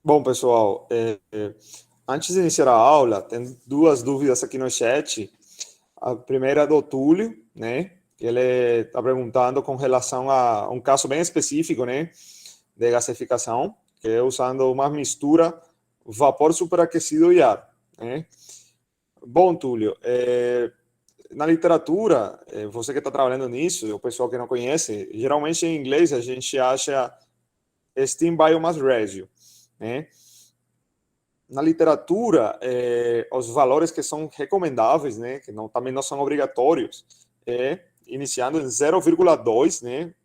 Bom, pessoal, antes de iniciar a aula, tem duas dúvidas aqui no chat. A primeira é do Túlio, né? Ele está perguntando com relação a um caso bem específico, né? De gasificação, que é usando uma mistura vapor superaquecido e ar, né? Bom, Túlio, na literatura, você que está trabalhando nisso, o pessoal que não conhece, geralmente em inglês a gente acha Steam Biomass Ratio, né? Na literatura, os valores que são recomendáveis, né, que não, também não são obrigatórios, iniciando em 0,2, né,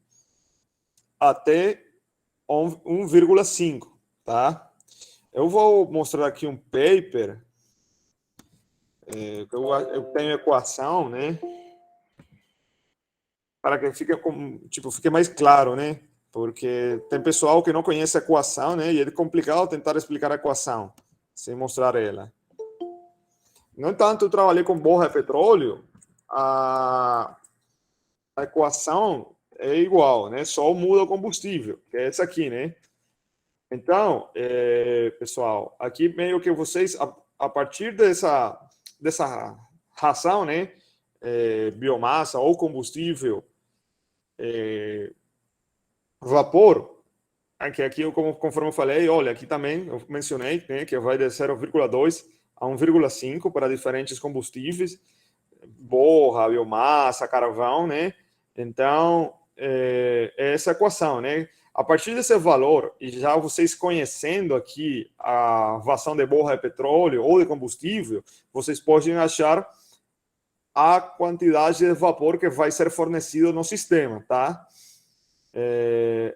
até 1,5, tá? Eu vou mostrar aqui um paper, eu tenho equação, né, para que fique, fique mais claro, né, porque tem pessoal que não conhece a equação, né, e é complicado tentar explicar a equação sem mostrar ela. No entanto, eu trabalhei com borra de petróleo, a equação é igual, né? Só muda o combustível, que é essa aqui, né? Então, pessoal, aqui meio que vocês, a partir dessa ração, né? Biomassa ou combustível, vapor, aqui conforme eu falei, olha, aqui também eu mencionei, né, que vai de 0,2 a 1,5 para diferentes combustíveis, borra, biomassa, carvão, né? Então, essa equação, né? A partir desse valor, e já vocês conhecendo aqui a vazão de borra de petróleo ou de combustível, vocês podem achar a quantidade de vapor que vai ser fornecido no sistema, tá?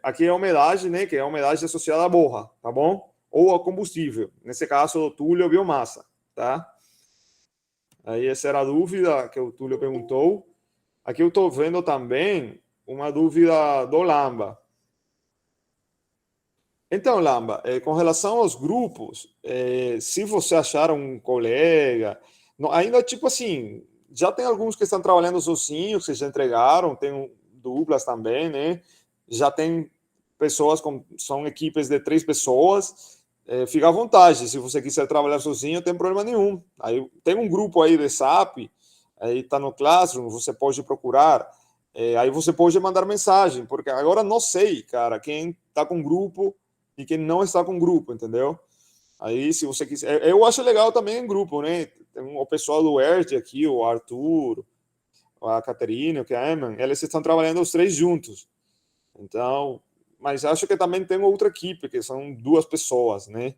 Aqui é a umidade, né? Que é a umidade associada à borra, tá bom? Ou ao combustível, nesse caso, do Túlio ou biomassa, tá? Aí essa era a dúvida que o Túlio perguntou. Aqui eu estou vendo também uma dúvida do Lamba. Então, Lamba, com relação aos grupos, se você achar um colega, ainda tipo assim, já tem alguns que estão trabalhando sozinhos, que já entregaram, tem duplas também, né? Já tem pessoas, são equipes de 3 pessoas, fica à vontade, se você quiser trabalhar sozinho, não tem problema nenhum. Aí tem um grupo aí de SAP, aí está no Classroom, você pode procurar, aí você pode mandar mensagem, porque agora não sei, cara, quem está com grupo e quem não está com grupo, entendeu? Aí, se você quiser. Eu acho legal também em grupo, né? Tem o pessoal do ERD aqui, o Arthur, a Caterina, o Eman, eles estão trabalhando os 3 juntos. Então, mas acho que também tem outra equipe, que são 2 pessoas, né?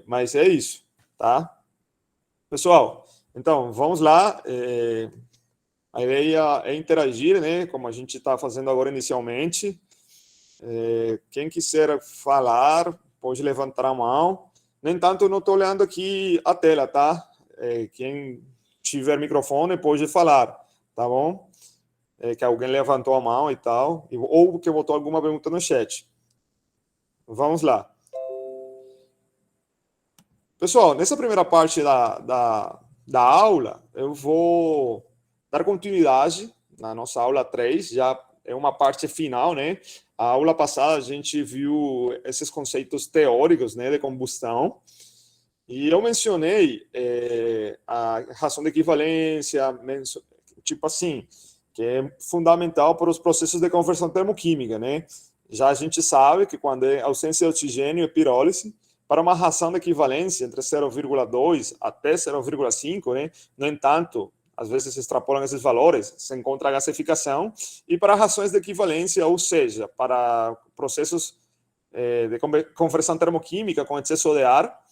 Mas é isso, tá? Pessoal, então, vamos lá. A ideia é interagir, né? Como a gente está fazendo agora inicialmente. Quem quiser falar, pode levantar a mão. No entanto, eu não estou olhando aqui a tela, tá? Quem tiver microfone pode falar, tá bom? Que alguém levantou a mão e tal, ou que botou alguma pergunta no chat. Vamos lá. Pessoal, nessa primeira parte da aula, eu vou dar continuidade na nossa aula 3, já é uma parte final, né? A aula passada a gente viu esses conceitos teóricos, né, de combustão, e eu mencionei a razão de equivalência, tipo assim, que é fundamental para os processos de conversão termoquímica, né? Já a gente sabe que quando é ausência de oxigênio e pirólise, para uma ração de equivalência entre 0,2 até 0,5, né? No entanto, às vezes se extrapolam esses valores, se encontra a gasificação, e para rações de equivalência, ou seja, para processos de conversão termoquímica com excesso de ar,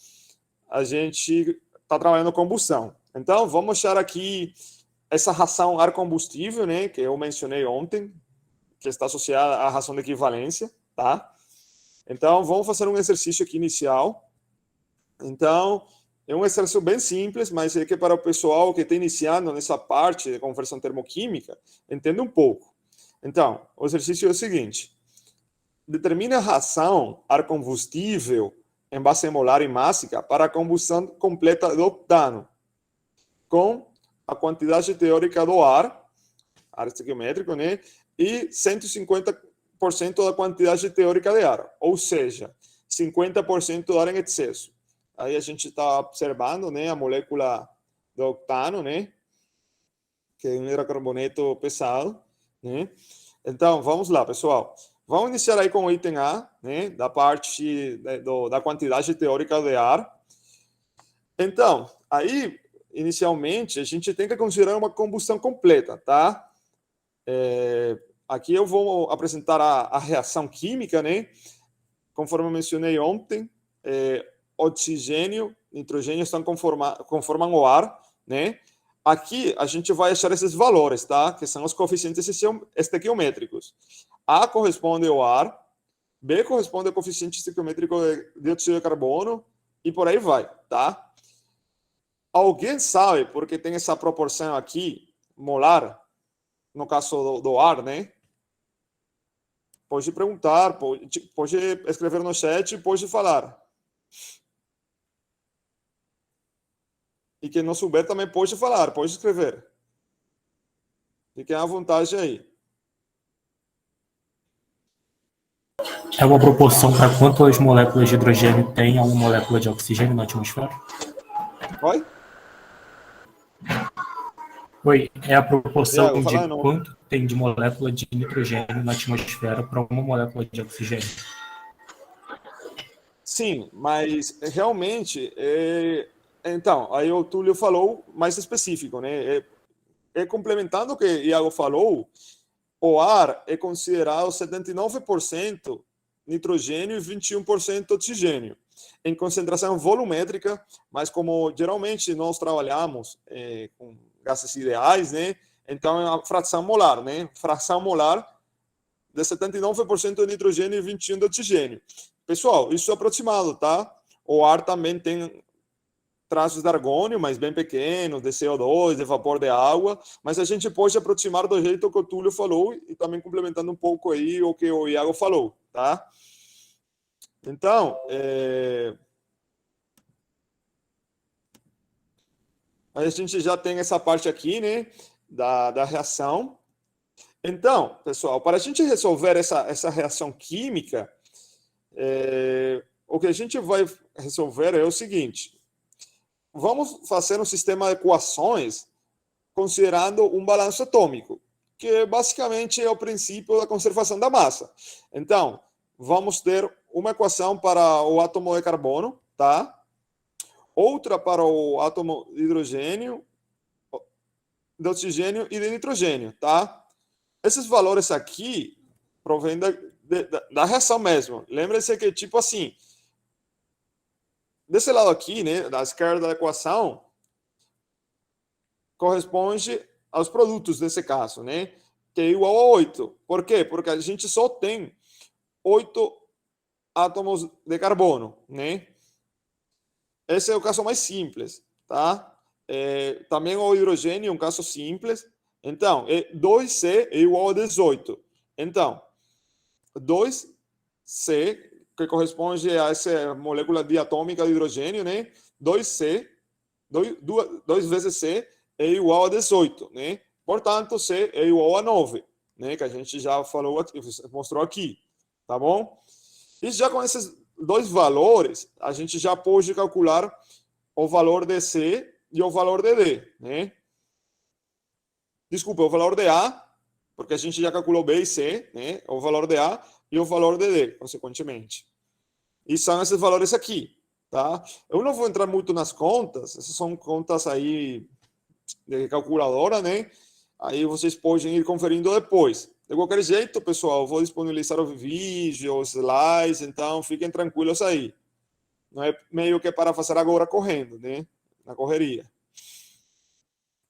a gente está trabalhando combustão. Então, vamos achar aqui essa ração ar combustível, né, que eu mencionei ontem, que está associada à ração de equivalência, tá? Então, vamos fazer um exercício aqui inicial. Então, é um exercício bem simples, mas é que para o pessoal que está iniciando nessa parte de conversão termoquímica, entenda um pouco. Então, o exercício é o seguinte: determine a ração ar combustível em base molar e mássica para a combustão completa do octano, com a quantidade teórica do ar estequiométrico, né? E 150% da quantidade teórica de ar. Ou seja, 50% do ar em excesso. Aí a gente está observando, né, a molécula do octano, né, que é um hidrocarboneto pesado, né? Então, vamos lá, pessoal. Vamos iniciar aí com o item A, né, da parte da quantidade teórica de ar. Então, aí, inicialmente, a gente tem que considerar uma combustão completa, tá? Aqui eu vou apresentar a reação química, né? Conforme eu mencionei ontem, oxigênio, nitrogênio conformam o ar, né? Aqui a gente vai achar esses valores, tá? Que são os coeficientes estequiométricos. A corresponde ao ar, B corresponde ao coeficiente estequiométrico de dióxido de carbono e por aí vai, tá? Alguém sabe porque tem essa proporção aqui, molar, no caso do ar, né? Pode perguntar, pode escrever no chat, pode falar. E quem não souber também pode falar, pode escrever. Fiquem à vontade aí. É uma proporção para quantas moléculas de hidrogênio tem a uma molécula de oxigênio na atmosfera? Oi? Oi, é a proporção Iago, de não. quanto tem de molécula de nitrogênio na atmosfera para uma molécula de oxigênio? Sim, mas realmente, então, aí o Túlio falou mais específico, né? Complementando o que o Iago falou, o ar é considerado 79% nitrogênio e 21% oxigênio, em concentração volumétrica, mas como geralmente nós trabalhamos com gases ideais, né? Então é a fração molar, né? Fração molar de 79% de nitrogênio e 21% de oxigênio. Pessoal, isso é aproximado, tá? O ar também tem traços de argônio, mas bem pequenos, de CO2, de vapor de água, mas a gente pode aproximar do jeito que o Túlio falou e também complementando um pouco aí o que o Iago falou, tá? Então, a gente já tem essa parte aqui, né, da reação. Então, pessoal, para a gente resolver essa reação química, o que a gente vai resolver é o seguinte: vamos fazer um sistema de equações considerando um balanço atômico, que basicamente é o princípio da conservação da massa. Então, vamos ter uma equação para o átomo de carbono, tá? Outra para o átomo de hidrogênio, de oxigênio e de nitrogênio, tá? Esses valores aqui provêm da reação mesmo. Lembre-se que, tipo assim, desse lado aqui, né, da esquerda da equação, corresponde aos produtos desse caso, né? Que é igual a 8. Por quê? Porque a gente só tem 8 átomos de carbono, né? Esse é o caso mais simples, tá? Também o hidrogênio é um caso simples. Então, 2C é igual a 18. Então, 2C, que corresponde a essa molécula diatômica de hidrogênio, né? 2C, 2 vezes C é igual a 18, né? Portanto, C é igual a 9, né? Que a gente já falou, mostrou aqui, tá bom? E já com esses dois valores, a gente já pode calcular o valor de C e o valor de D, né? Desculpa, o valor de A, porque a gente já calculou B e C, né? O valor de A e o valor de D, consequentemente. E são esses valores aqui, tá? Eu não vou entrar muito nas contas, essas são contas aí de calculadora, né? Aí vocês podem ir conferindo depois. De qualquer jeito, pessoal, eu vou disponibilizar o vídeo, os slides, então fiquem tranquilos aí. Não é meio que para fazer agora correndo, né? Na correria.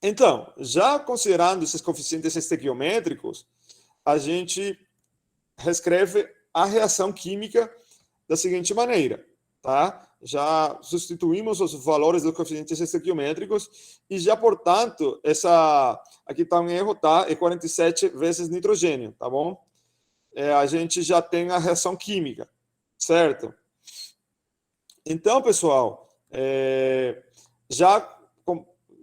Então, já considerando esses coeficientes estequiométricos, a gente reescreve a reação química da seguinte maneira, tá? Já substituímos os valores dos coeficientes estequiométricos e já, portanto, aqui está um erro, tá? É 47 vezes nitrogênio, tá bom? A gente já tem a reação química, certo? Então, pessoal, já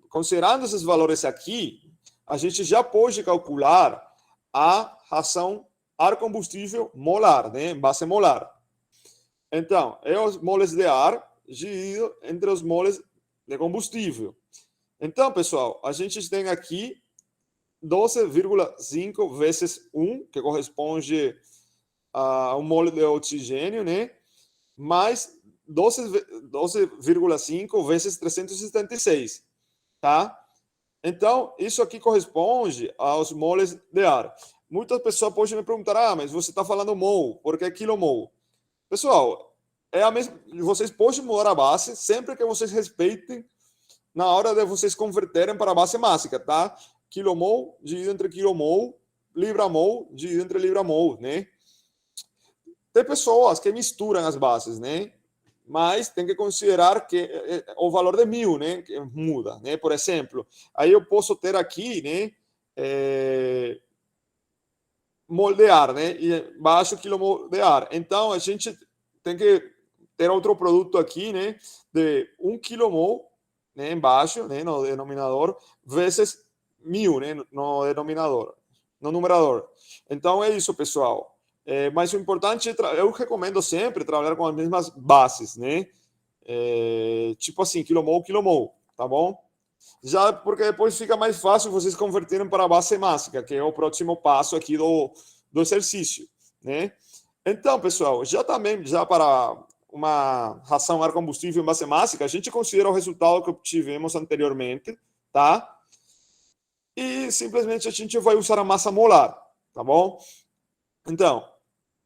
considerando esses valores aqui, a gente já pode calcular a ração ar combustível molar, né? Base molar. Então, é os moles de ar dividido entre os moles de combustível. Então, pessoal, a gente tem aqui 12,5 vezes 1, que corresponde a um mole de oxigênio, né? Mais 12,5 vezes 376, tá? Então, isso aqui corresponde aos moles de ar. Muitas pessoas podem me perguntar, mas você está falando mol, por que quilomol? Pessoal, é a mesma, vocês podem mudar a base sempre que vocês respeitem na hora de vocês converterem para a base mássica, tá? Quilomol dividido entre quilomol, libramol dividido entre libramol, né? Tem pessoas que misturam as bases, né? Mas tem que considerar que o valor de 1000, né? Que muda, né? Por exemplo, aí eu posso ter aqui, né? Moldear, né? E baixo quilomoldear. Então a gente tem que ter outro produto aqui, né? De 1 quilomol, né? Embaixo, né? No denominador, vezes 1000, né? No denominador, no numerador. Então é isso, pessoal. Mas o importante, eu recomendo sempre trabalhar com as mesmas bases, né? Tipo assim, quilomol, quilomol, tá bom? Já porque depois fica mais fácil vocês converterem para a base mássica, que é o próximo passo aqui do exercício, né? Então, pessoal, já também, já para uma ração ar combustível em base mássica, a gente considera o resultado que obtivemos anteriormente, tá? E simplesmente a gente vai usar a massa molar, tá bom? Então,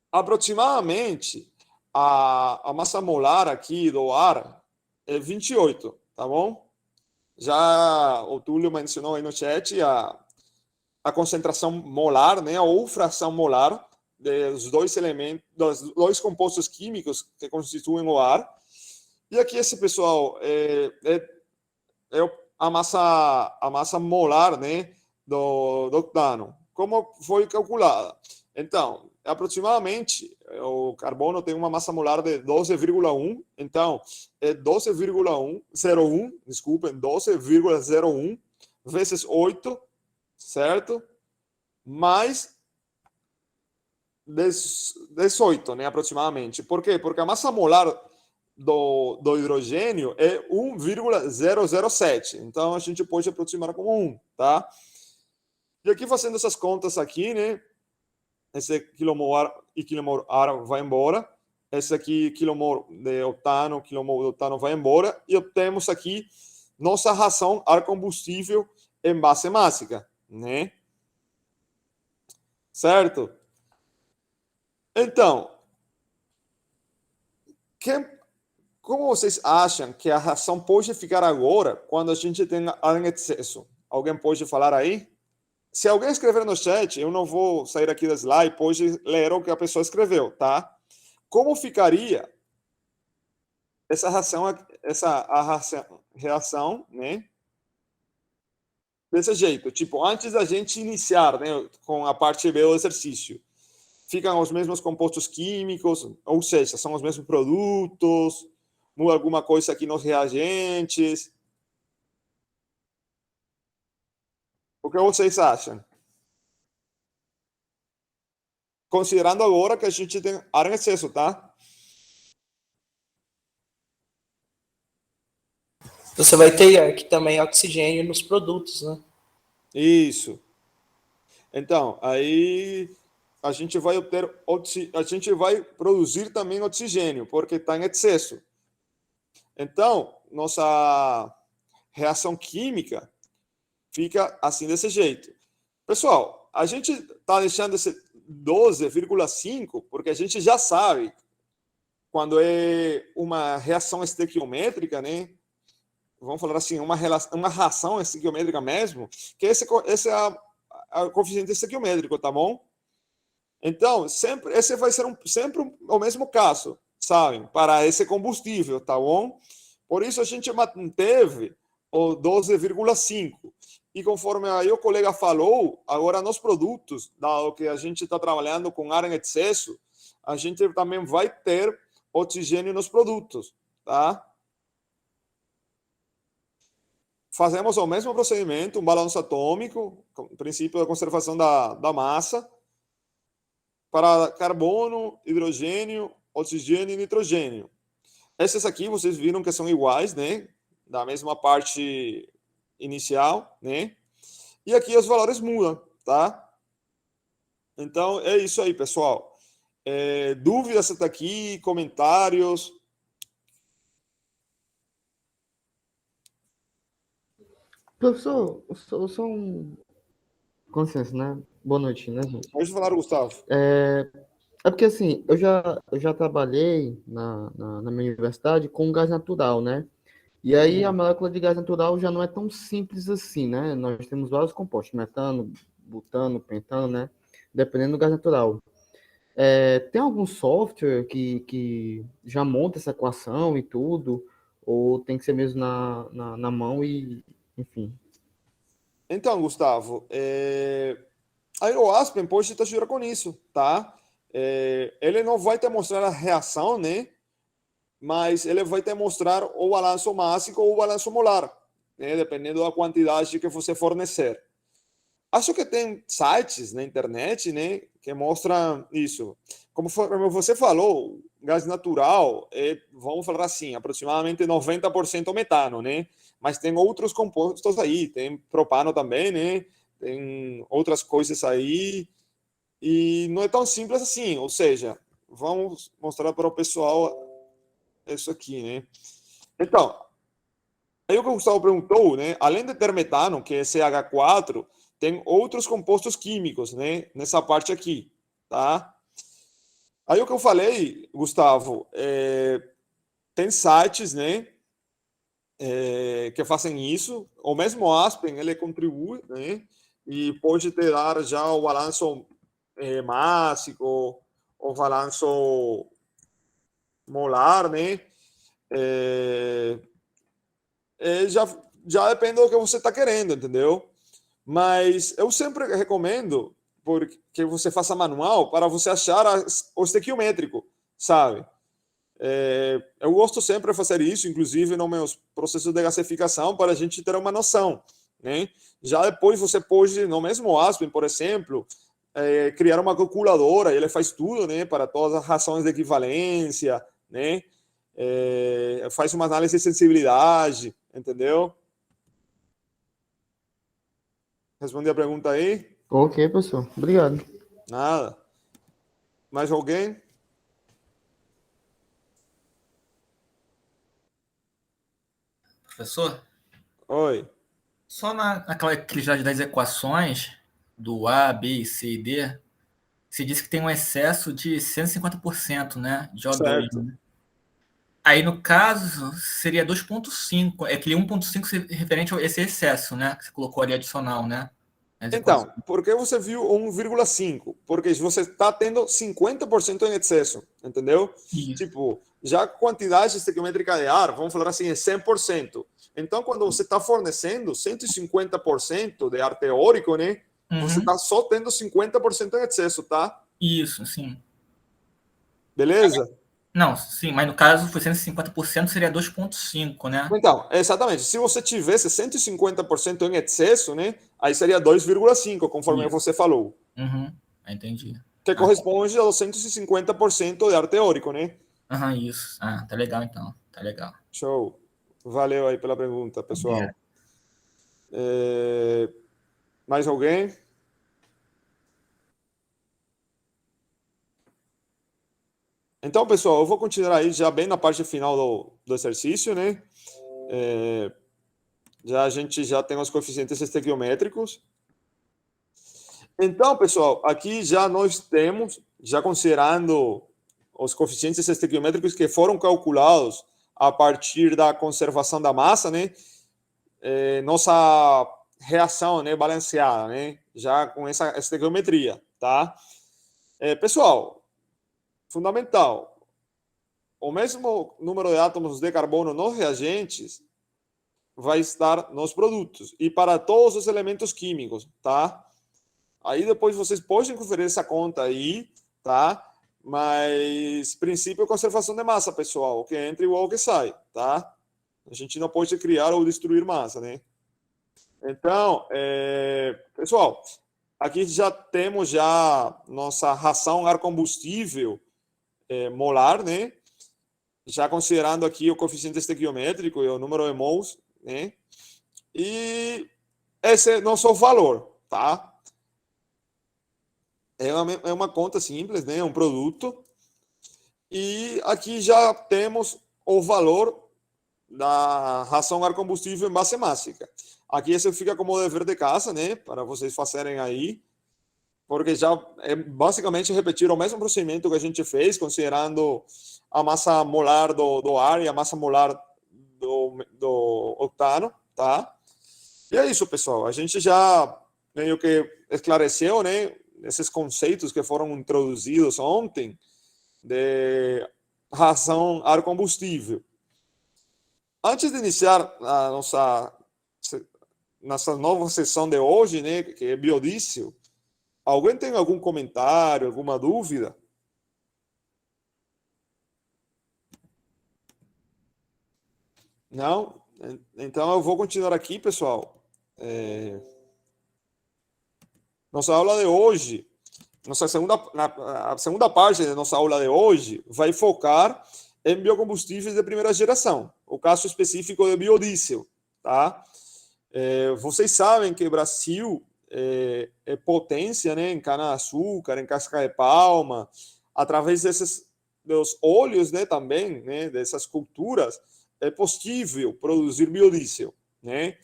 aproximadamente, a massa molar aqui do ar é 28, tá bom? Já o Túlio mencionou aí no chat a concentração molar, né, ou fração molar dos dois elementos, dos dois compostos químicos que constituem o ar. E aqui esse pessoal é a massa molar, né, do octano. Como foi calculada? Então, aproximadamente, o carbono tem uma massa molar de 12,1, então é 12,01, desculpem, 12,01 vezes 8, certo? Mais 18, né, aproximadamente. Por quê? Porque a massa molar do hidrogênio é 1,007. Então, a gente pode aproximar com 1, tá? E aqui, fazendo essas contas aqui, né? Esse quilomol e quilomol ar vai embora. Esse aqui, quilomol de octano de octano vai embora. E temos aqui nossa ração ar combustível em base mássica, né? Certo? Então, como vocês acham que a ração pode ficar agora quando a gente tem ar em excesso? Alguém pode falar aí? Se alguém escrever no chat, eu não vou sair aqui da slide, pode ler o que a pessoa escreveu, tá? Como ficaria essa reação, né? Desse jeito, tipo, antes da gente iniciar, né, com a parte B do exercício, ficam os mesmos compostos químicos, ou seja, são os mesmos produtos, muda alguma coisa aqui nos reagentes. O que vocês acham? Considerando agora que a gente tem ar em excesso, tá? Você vai ter aqui também oxigênio nos produtos, né? Isso. Então, aí a gente vai produzir também oxigênio, porque está em excesso. Então, nossa reação química fica assim desse jeito. Pessoal, a gente está deixando esse 12,5 porque a gente já sabe quando é uma reação estequiométrica, né? Vamos falar assim, uma ração estequiométrica mesmo, que esse é a coeficiente estequiométrico, tá bom? Então, esse vai ser sempre o mesmo caso, sabe? Para esse combustível, tá bom? Por isso a gente manteve o 12,5. E conforme aí o colega falou, agora nos produtos, dado que a gente está trabalhando com ar em excesso, a gente também vai ter oxigênio nos produtos, tá? Fazemos o mesmo procedimento, um balanço atômico, com o princípio da conservação da massa, para carbono, hidrogênio oxigênio e nitrogênio. Essas aqui vocês viram que são iguais, né? Da mesma parte inicial, né? E aqui os valores mudam, tá? Então, é isso aí, pessoal. Dúvidas até aqui, comentários? Professor, só um. Com licença, né? Boa noite, né, gente? Pode falar, Gustavo. É porque, assim, eu já trabalhei na minha universidade com gás natural, né? E aí a molécula de gás natural já não é tão simples assim, né? Nós temos vários compostos, metano, butano, pentano, né? Dependendo do gás natural. Tem algum software que já monta essa equação e tudo? Ou tem que ser mesmo na mão e, enfim. Então, Gustavo, aí o Aspen pode te ajudar com isso, tá? Ele não vai te mostrar a reação, né? Mas ele vai te mostrar o balanço mássico ou o balanço molar, né? Dependendo da quantidade que você fornecer. Acho que tem sites na internet, né, que mostram isso. Como você falou, gás natural vamos falar assim, aproximadamente 90% metano, né? Mas tem outros compostos aí, tem propano também, né? Tem outras coisas aí e não é tão simples assim. Ou seja, vamos mostrar para o pessoal isso aqui, né? Então, aí o que o Gustavo perguntou, né? Além de ter metano, que é CH4, tem outros compostos químicos, né? Nessa parte aqui, tá? Aí o que eu falei, Gustavo, tem sites, né? Que fazem isso. O mesmo Aspen, ele contribui, né? E pode te dar já o balanço mássico, o balanço molar, né? Já depende do que você está querendo, entendeu? Mas eu sempre recomendo que você faça manual para você achar o estequiométrico, sabe? Eu gosto sempre de fazer isso, inclusive nos meus processos de gasificação, para a gente ter uma noção, né? Já depois você pode, no mesmo Aspen, por exemplo, criar uma calculadora, e ele faz tudo, né? Para todas as razões de equivalência, né? Faz uma análise de sensibilidade, entendeu? Respondi a pergunta aí? Ok, professor. Obrigado. Nada. Mais alguém? Professor, Oi. só naquela aquela das equações do A, B, C e D, se diz que tem um excesso de 150%, né, de O2, Certo. né? Aí, no caso, seria 2,5. É que 1,5 referente a esse excesso, né? Que você colocou ali adicional, né? Nas equações. Então, por que você viu 1,5? Porque você está tendo 50% em excesso, entendeu? Isso. Tipo, já a quantidade estequiométrica de ar, vamos falar assim, é 100%. Então, quando você está fornecendo 150% de ar teórico, né? Você está só tendo 50% em excesso, tá? Isso, sim. Beleza? Não, sim, mas no caso foi 150%, seria 2,5, né? Então, exatamente. Se você tivesse 150% em excesso, né? Aí seria 2,5, conforme você falou. Entendi. Que corresponde a 250% de ar teórico, né? Isso. Tá legal então. Tá legal. Show. Valeu aí pela pergunta, pessoal. Mais alguém? Então, pessoal, eu vou continuar aí já bem na parte final do exercício, né? A gente já tem os coeficientes estequiométricos. Então, pessoal, aqui já nós temos, já considerando os coeficientes estequiométricos que foram calculados a partir da conservação da massa, né? Nossa reação, né, balanceada, né? Já com essa estequiometria, tá? Pessoal, fundamental, o mesmo número de átomos de carbono nos reagentes vai estar nos produtos e para todos os elementos químicos, tá? Aí depois vocês podem conferir essa conta aí, tá? Mas princípio é conservação de massa, pessoal, o que entra igual ao que sai, tá? A gente não pode criar ou destruir massa, né? Então, pessoal, aqui já temos já nossa ração ar combustível molar, né? Já considerando aqui o coeficiente estequiométrico e o número de mols, né? E esse é nosso valor, tá? É uma conta simples, né? Um produto. E aqui já temos o valor da ração ar combustível em base máxima. Aqui isso fica como dever de casa, né? Para vocês fazerem aí, porque já é basicamente repetir o mesmo procedimento que a gente fez, considerando a massa molar do ar e a massa molar do octano, tá? E é isso, pessoal. A gente já meio que esclareceu, né? Esses conceitos que foram introduzidos ontem de ração ar combustível. Antes de iniciar a nossa nova sessão de hoje, né, que é biodiesel, alguém tem algum comentário, alguma dúvida? Não? Então eu vou continuar aqui, pessoal. Nossa aula de hoje, a segunda parte da nossa aula de hoje vai focar em biocombustíveis de primeira geração, o caso específico de biodiesel, tá? Vocês sabem que o Brasil é potência, né, em cana-açúcar, em casca de palma, através dos óleos, né, também, né, dessas culturas, é possível produzir biodiesel, né?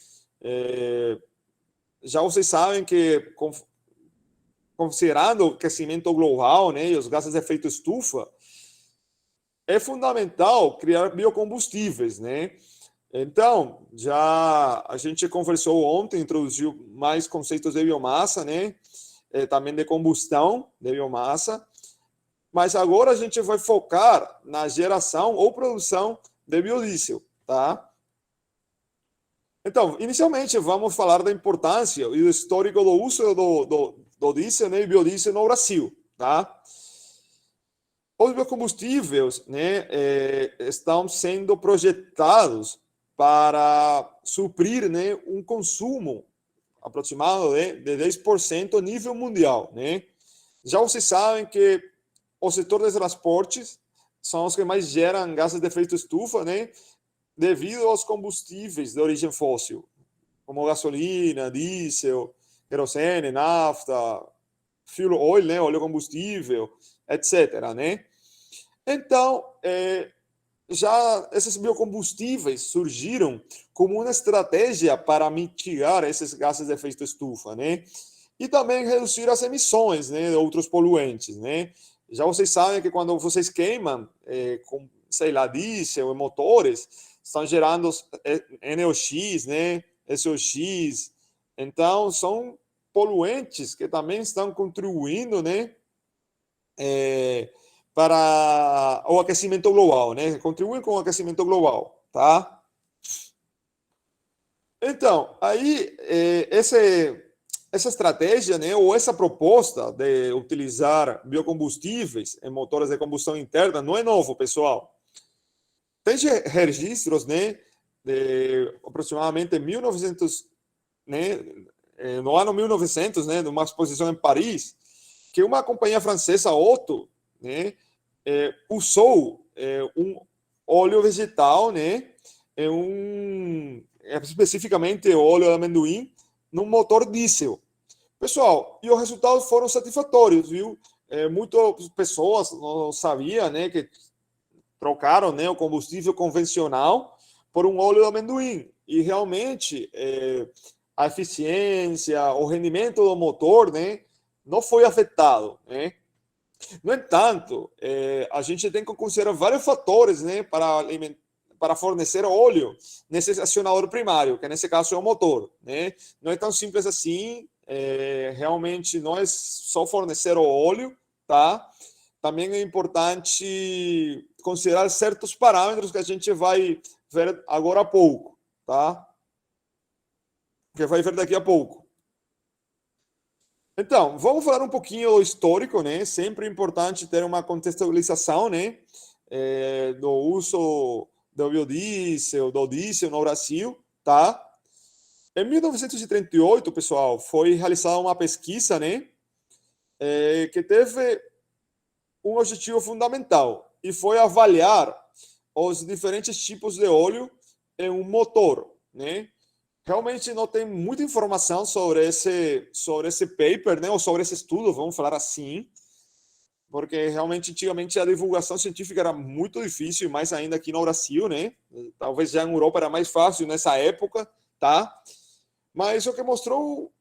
Já vocês sabem que, considerando o aquecimento global, né, e os gases de efeito estufa, é fundamental criar biocombustíveis, né? Então, já a gente conversou ontem, introduziu mais conceitos de biomassa, né? Também de combustão de biomassa, mas agora a gente vai focar na geração ou produção de biodiesel, tá? Então, inicialmente, vamos falar da importância e do histórico do uso do diesel, né, e biodiesel no Brasil, tá? Os biocombustíveis, né, estão sendo projetados para suprir, né, um consumo aproximado de 10% a nível mundial, né? Já vocês sabem que o setor de transportes são os que mais geram gases de efeito estufa, né, devido aos combustíveis de origem fóssil, como gasolina, diesel, querosene, nafta, fuel oil, né, óleo combustível, etc., né? Então, já esses biocombustíveis surgiram como uma estratégia para mitigar esses gases de efeito estufa, né? E também reduzir as emissões, né, de outros poluentes, né? Já vocês sabem que quando vocês queimam, com, sei lá, diesel e motores, estão gerando NOx, né, SOx. Então, são poluentes que também estão contribuindo, né, para o aquecimento global, né? Contribuem com o aquecimento global, tá? Então, aí, essa estratégia, né, ou essa proposta de utilizar biocombustíveis em motores de combustão interna não é novo, pessoal. Tem registros, né, de aproximadamente 1900, né, no ano 1900, né, de uma exposição em Paris, que uma companhia francesa, Otto, né, usou um óleo vegetal, né, especificamente óleo de amendoim, num motor diesel. Pessoal, e os resultados foram satisfatórios, viu? Muitas pessoas não sabiam, né, que trocaram, né, o combustível convencional por um óleo de amendoim. E realmente a eficiência, o rendimento do motor, né, não foi afetado, né? No entanto, a gente tem que considerar vários fatores, né, para fornecer óleo nesse acionador primário, que nesse caso é o motor, né? Não é tão simples assim, realmente não é só fornecer o óleo, tá? Também é importante considerar certos parâmetros que a gente vai ver agora a pouco, tá? Que vai ver daqui a pouco. Então, vamos falar um pouquinho do histórico, né? Sempre é importante ter uma contextualização, né? Do uso do biodiesel, do diesel no Brasil, tá? Em 1938, pessoal, foi realizada uma pesquisa, né? Que teve um objetivo fundamental, e foi avaliar os diferentes tipos de óleo em um motor, né? Realmente não tem muita informação sobre esse paper, né, ou sobre esse estudo, vamos falar assim, porque realmente antigamente a divulgação científica era muito difícil, e mais ainda aqui no Brasil, né? Talvez já em Europa era mais fácil nessa época, tá? Mas o que mostrou,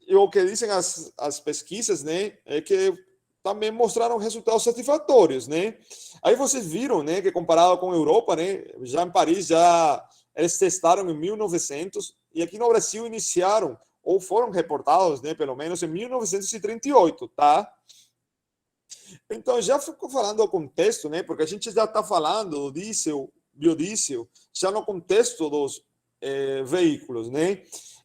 e o que dizem as pesquisas, né, é que também mostraram resultados satisfatórios, né? Aí vocês viram, né, que comparado com a Europa, né, já em Paris já eles testaram em 1900 e aqui no Brasil iniciaram ou foram reportados, né, pelo menos em 1938, tá? Então já ficou falando do contexto, né, porque a gente já está falando do diesel, biodiesel, já no contexto dos veículos, né?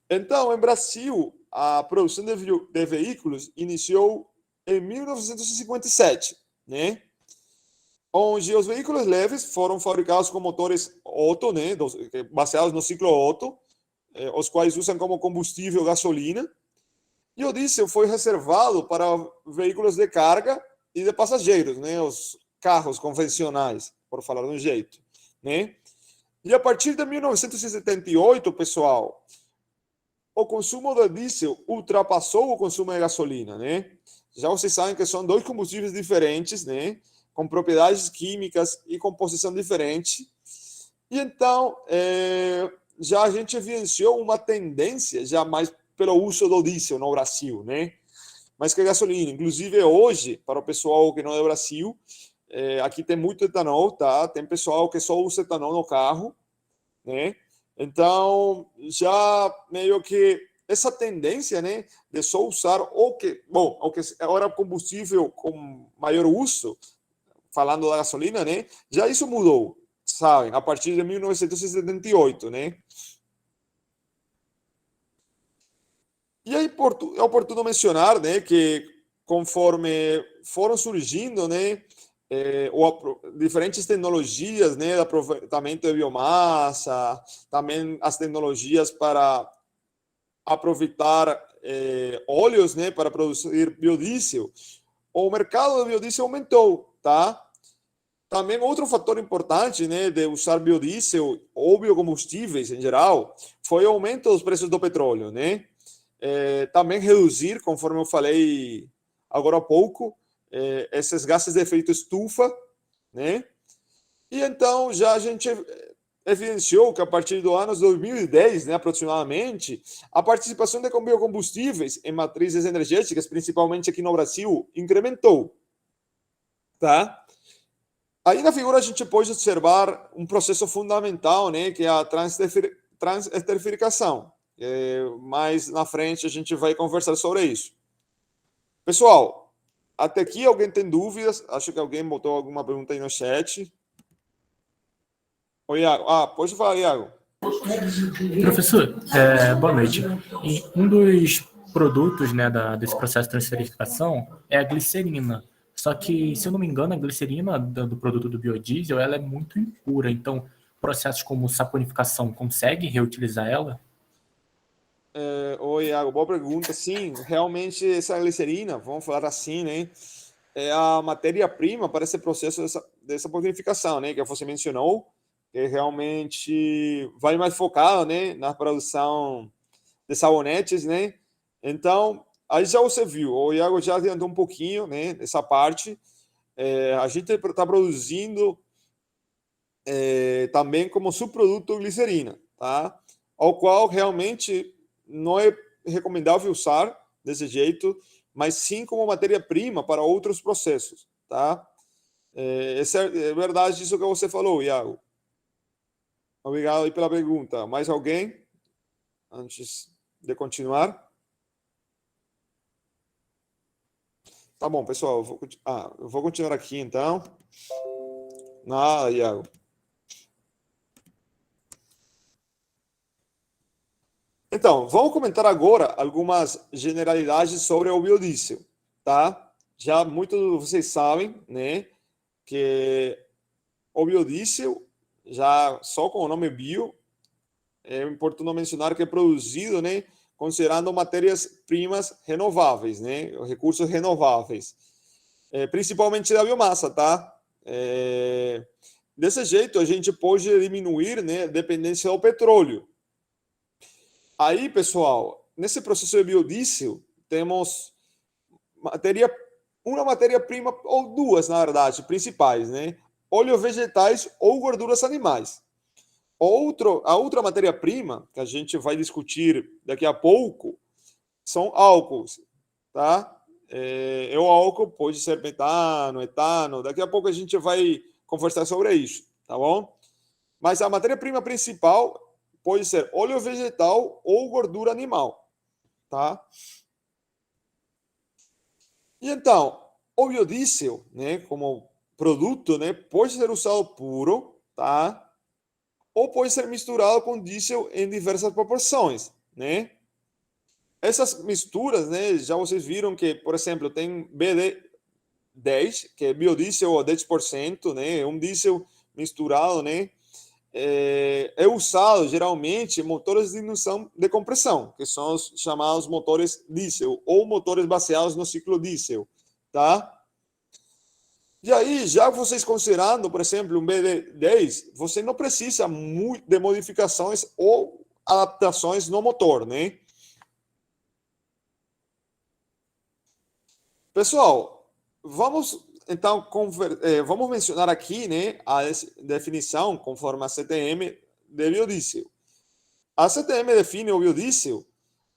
Então, em Brasil, a produção de veículos iniciou em 1957, né? Onde os veículos leves foram fabricados com motores Otto, né? Baseados no ciclo Otto, os quais usam como combustível gasolina. E o diesel foi reservado para veículos de carga e de passageiros, né? Os carros convencionais, por falar de um jeito, né? E a partir de 1978, pessoal, o consumo de diesel ultrapassou o consumo de gasolina, né? Já vocês sabem que são dois combustíveis diferentes, né? Com propriedades químicas e composição diferente. E então, já a gente evidenciou uma tendência já mais pelo uso do diesel no Brasil, né? Mais que a gasolina. Inclusive, hoje, para o pessoal que não é do Brasil, aqui tem muito etanol, tá? Tem pessoal que só usa etanol no carro, né? Então, já meio que essa tendência, né, de só usar o que agora combustível com maior uso, falando da gasolina, né, já isso mudou, sabem, a partir de 1978, né? E aí é oportuno mencionar, né, que conforme foram surgindo, né, diferentes tecnologias, né, de aproveitamento de biomassa, também as tecnologias para aproveitar óleos, né, para produzir biodiesel, o mercado de biodiesel aumentou, tá? Também outro fator importante, né, de usar biodiesel ou biocombustíveis em geral foi o aumento dos preços do petróleo, né? Também reduzir, conforme eu falei agora há pouco, esses gases de efeito estufa, né? E então já a gente evidenciou que a partir do ano 2010, né, aproximadamente, a participação de biocombustíveis em matrizes energéticas, principalmente aqui no Brasil, incrementou, tá? Aí na figura a gente pode observar um processo fundamental, né, que é a transesterficação. Mais na frente a gente vai conversar sobre isso. Pessoal, até aqui alguém tem dúvidas? Acho que alguém botou alguma pergunta aí no chat. Oi, Iago. Pode falar, Iago. Professor, boa noite. Um dos produtos, né, desse processo de transferificação é a glicerina. Só que, se eu não me engano, a glicerina do produto do biodiesel ela é muito impura. Então, processos como saponificação consegue reutilizar ela? Oi, Iago, boa pergunta. Sim, realmente essa glicerina, vamos falar assim, né, é a matéria-prima para esse processo dessa saponificação, né, que você mencionou, que realmente vai mais focado, né, na produção de sabonetes, né. Então, aí já você viu, o Iago já adiantou um pouquinho, né, essa parte. A gente está produzindo também como subproduto glicerina, tá? Ao qual realmente não é recomendável usar desse jeito, mas sim como matéria-prima para outros processos, tá? É verdade isso que você falou, Iago. Obrigado aí pela pergunta. Mais alguém? Antes de continuar? Tá bom, pessoal. Eu vou continuar aqui, então. Nada, Iago. Então, vamos comentar agora algumas generalidades sobre o biodiesel, tá? Já muitos de vocês sabem, né, que o biodiesel, já só com o nome bio, é importante mencionar que é produzido, né, considerando matérias-primas renováveis, né, recursos renováveis. principalmente da biomassa, tá? Desse jeito, a gente pode diminuir, né, a dependência do petróleo. Aí, pessoal, nesse processo de biodiesel, temos uma matéria-prima, ou duas, na verdade, principais, né? Óleos vegetais ou gorduras animais. A outra matéria-prima, que a gente vai discutir daqui a pouco, são álcools, tá? O álcool pode ser metano, etano, daqui a pouco a gente vai conversar sobre isso, tá bom? Mas a matéria-prima principal pode ser óleo vegetal ou gordura animal, tá? E então, o biodiesel, né, como produto, né, pode ser usado puro, tá? Ou pode ser misturado com diesel em diversas proporções, né? Essas misturas, né, já vocês viram que, por exemplo, tem BD10, que é biodiesel a 10%, né, um diesel misturado, né, é usado geralmente em motores de indução de compressão, que são os chamados motores diesel, ou motores baseados no ciclo diesel, tá? E aí, já vocês considerando, por exemplo, um BD10, você não precisa muito de modificações ou adaptações no motor, né? Pessoal, vamos então vamos mencionar aqui, né, a definição conforme a CTM de biodiesel. A CTM define o biodiesel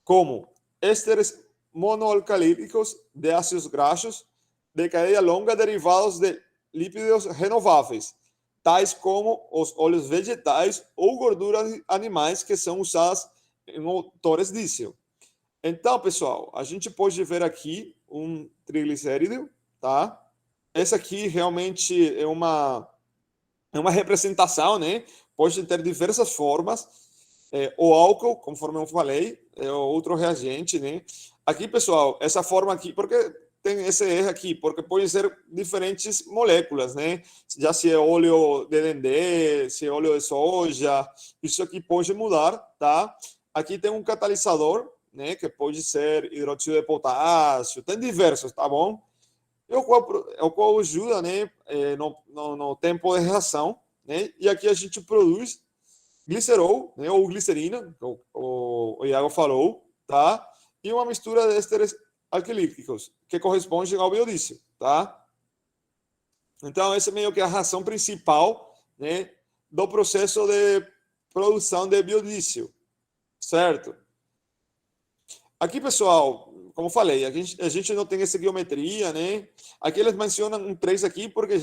como ésteres monoalcalínicos de ácidos graxos de cadeia longa derivados de lípidos renováveis, tais como os óleos vegetais ou gorduras animais que são usadas em motores diesel. Então, pessoal, a gente pode ver aqui um triglicérido, tá? Essa aqui realmente é uma representação, né? Pode ter diversas formas. O álcool, conforme eu falei, é outro reagente, né? Aqui, pessoal, essa forma aqui, porque tem esse erro aqui, porque podem ser diferentes moléculas, né? Já se é óleo de dendê, se é óleo de soja, isso aqui pode mudar, tá? Aqui tem um catalisador, né? Que pode ser hidróxido de potássio, tem diversos, tá bom? O qual ajuda, né? No tempo de reação, né? E aqui a gente produz glicerol, né? Ou glicerina, o Iago falou, tá? E uma mistura de ésteres alquilíticos, que corresponde ao biodiesel, tá? Então, essa é meio que a razão principal, né, do processo de produção de biodiesel, certo? Aqui, pessoal, como falei, a gente não tem essa guiometria, né? Aqui eles mencionam um 3 aqui, porque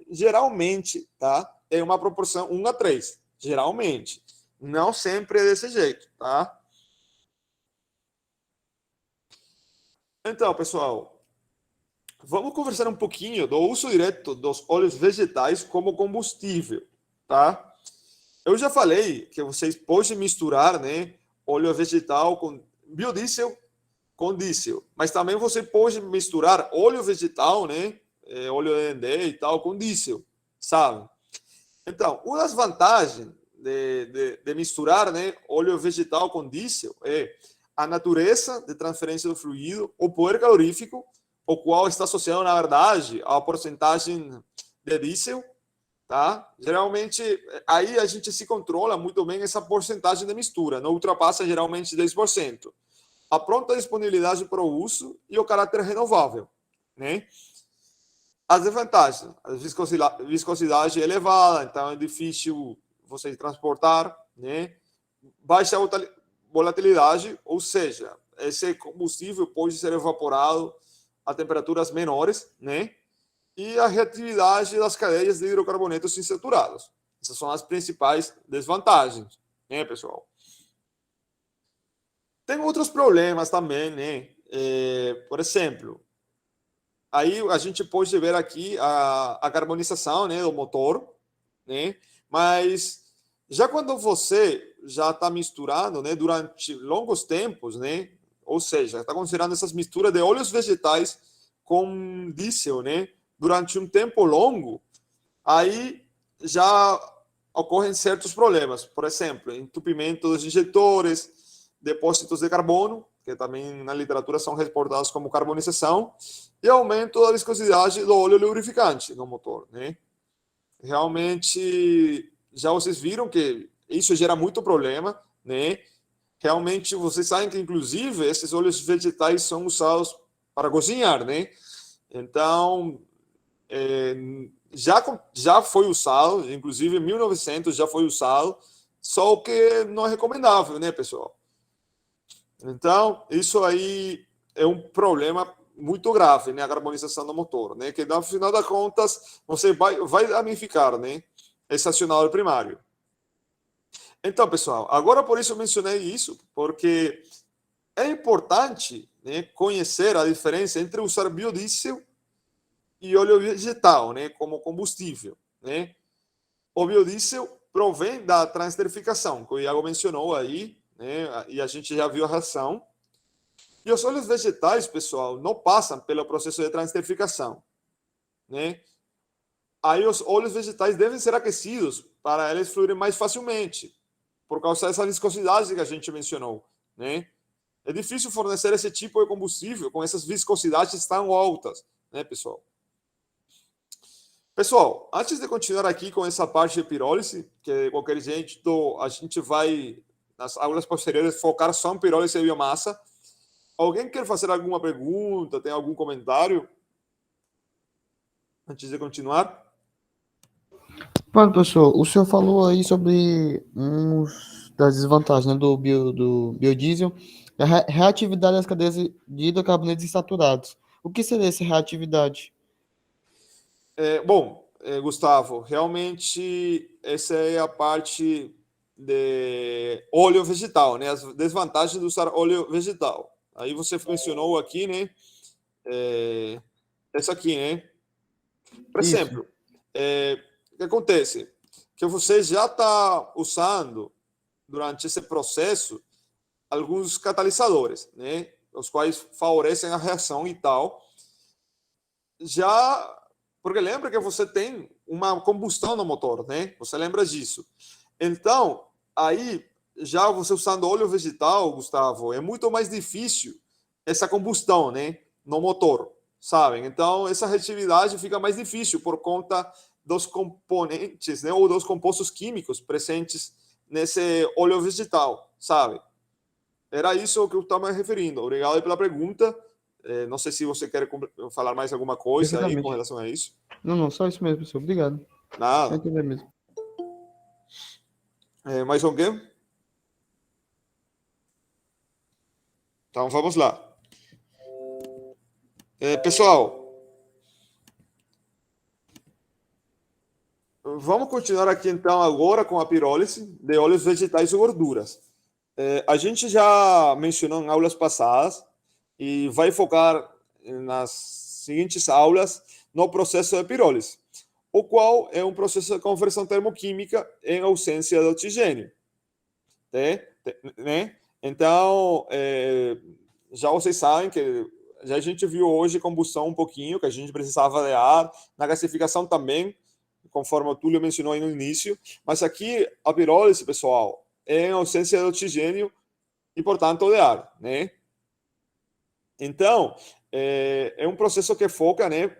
geralmente, tá? É uma proporção 1 a 3, geralmente. Não sempre é desse jeito, tá? Então, pessoal, vamos conversar um pouquinho do uso direto dos óleos vegetais como combustível, tá? Eu já falei que vocês podem misturar, né, óleo vegetal com biodiesel com diesel, mas também você pode misturar óleo vegetal, né, óleo de dendê e tal, com diesel, sabe? Então, uma das vantagens de misturar, né, óleo vegetal com diesel é a natureza de transferência do fluido, o poder calorífico, o qual está associado, na verdade, à porcentagem de diesel, tá? Geralmente, aí a gente se controla muito bem essa porcentagem de mistura, não ultrapassa geralmente 10%. A pronta disponibilidade para o uso e o caráter renovável, né? As desvantagens, a viscosidade é elevada, então é difícil você transportar, né? Baixa volatilidade, ou seja, esse combustível pode ser evaporado a temperaturas menores, né? E a reatividade das cadeias de hidrocarbonetos insaturados. Essas são as principais desvantagens, né, pessoal? Tem outros problemas também, né? Por exemplo, aí a gente pode ver aqui a carbonização, né, do motor, né? Mas já quando você já está misturando, né, durante longos tempos, né? Ou seja, está considerando essas misturas de óleos vegetais com diesel, né? Durante um tempo longo, aí já ocorrem certos problemas. Por exemplo, entupimento dos injetores, depósitos de carbono, que também na literatura são reportadas como carbonização, e aumento da viscosidade do óleo lubrificante no motor, né? Realmente, já vocês viram que isso gera muito problema, né? Realmente, vocês sabem que, inclusive, esses óleos vegetais são usados para cozinhar, né? Então, já foi usado, inclusive em 1900 já foi usado, só que não é recomendável, né, pessoal? Então, isso aí é um problema muito grave, né, a carbonização do motor, né, que no final das contas você vai danificar, né, esse acionador primário. Então, pessoal, agora por isso eu mencionei isso, porque é importante, né, conhecer a diferença entre usar biodiesel e óleo vegetal, né, como combustível, né? O biodiesel provém da transesterificação, que o Iago mencionou aí, né, e a gente já viu a reação. E os óleos vegetais, pessoal, não passam pelo processo de transesterificação, né? Aí os óleos vegetais devem ser aquecidos para eles fluírem mais facilmente, por causa dessa viscosidade que a gente mencionou, né? É difícil fornecer esse tipo de combustível com essas viscosidades tão altas, né, pessoal? Pessoal, antes de continuar aqui com essa parte de pirólise, que qualquer jeito a gente vai, nas aulas posteriores, focar só em pirólise e biomassa. Alguém quer fazer alguma pergunta? Tem algum comentário? Antes de continuar? Mano, professor, o senhor falou aí sobre uns das desvantagens, né, do biodiesel, a reatividade das cadeias de hidrocarbonetos insaturados. O que seria essa reatividade? Bom, Gustavo, realmente essa é a parte de óleo vegetal, né? As desvantagens de usar óleo vegetal. Aí você mencionou aqui, né? Essa aqui, né? Por Isso. exemplo, o que acontece? Que você já está usando, durante esse processo, alguns catalisadores, né? Os quais favorecem a reação e tal. Já, porque lembra que você tem uma combustão no motor, né? Você lembra disso. Então, aí, já você usando óleo vegetal, Gustavo, é muito mais difícil essa combustão, né? No motor, sabem? Então, essa reatividade fica mais difícil por conta dos componentes, né? Ou dos compostos químicos presentes nesse óleo vegetal, sabe? Era isso que eu estava me referindo. Obrigado pela pergunta. Não sei se você quer falar mais alguma coisa aí com Perfeitamente. relação a isso. Não, só isso mesmo, professor. Obrigado. Só Nada. entender mesmo. Mais alguém? Então vamos lá. Pessoal, vamos continuar aqui então agora com a pirólise de óleos vegetais e gorduras. A gente já mencionou em aulas passadas e vai focar nas seguintes aulas no processo de pirólise, o qual é um processo de conversão termoquímica em ausência de oxigênio, né? Então, já vocês sabem que já a gente viu hoje combustão um pouquinho, que a gente precisava de ar, na gasificação também, conforme o Túlio mencionou aí no início, mas aqui a pirólise, pessoal, é em ausência de oxigênio e, portanto, de ar, né? Então, é um processo que foca, né,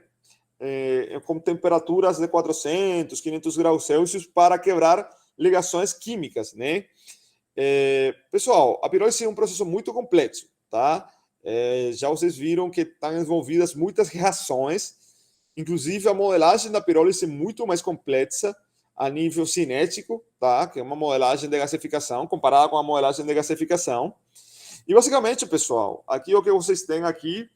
com temperaturas de 400, 500 graus Celsius para quebrar ligações químicas, né? Pessoal, a pirólise é um processo muito complexo, tá? Já vocês viram que estão envolvidas muitas reações, inclusive a modelagem da pirólise é muito mais complexa a nível cinético, tá? Que é uma modelagem de gasificação comparada com a modelagem de gasificação. E basicamente, pessoal, aqui o que vocês têm aqui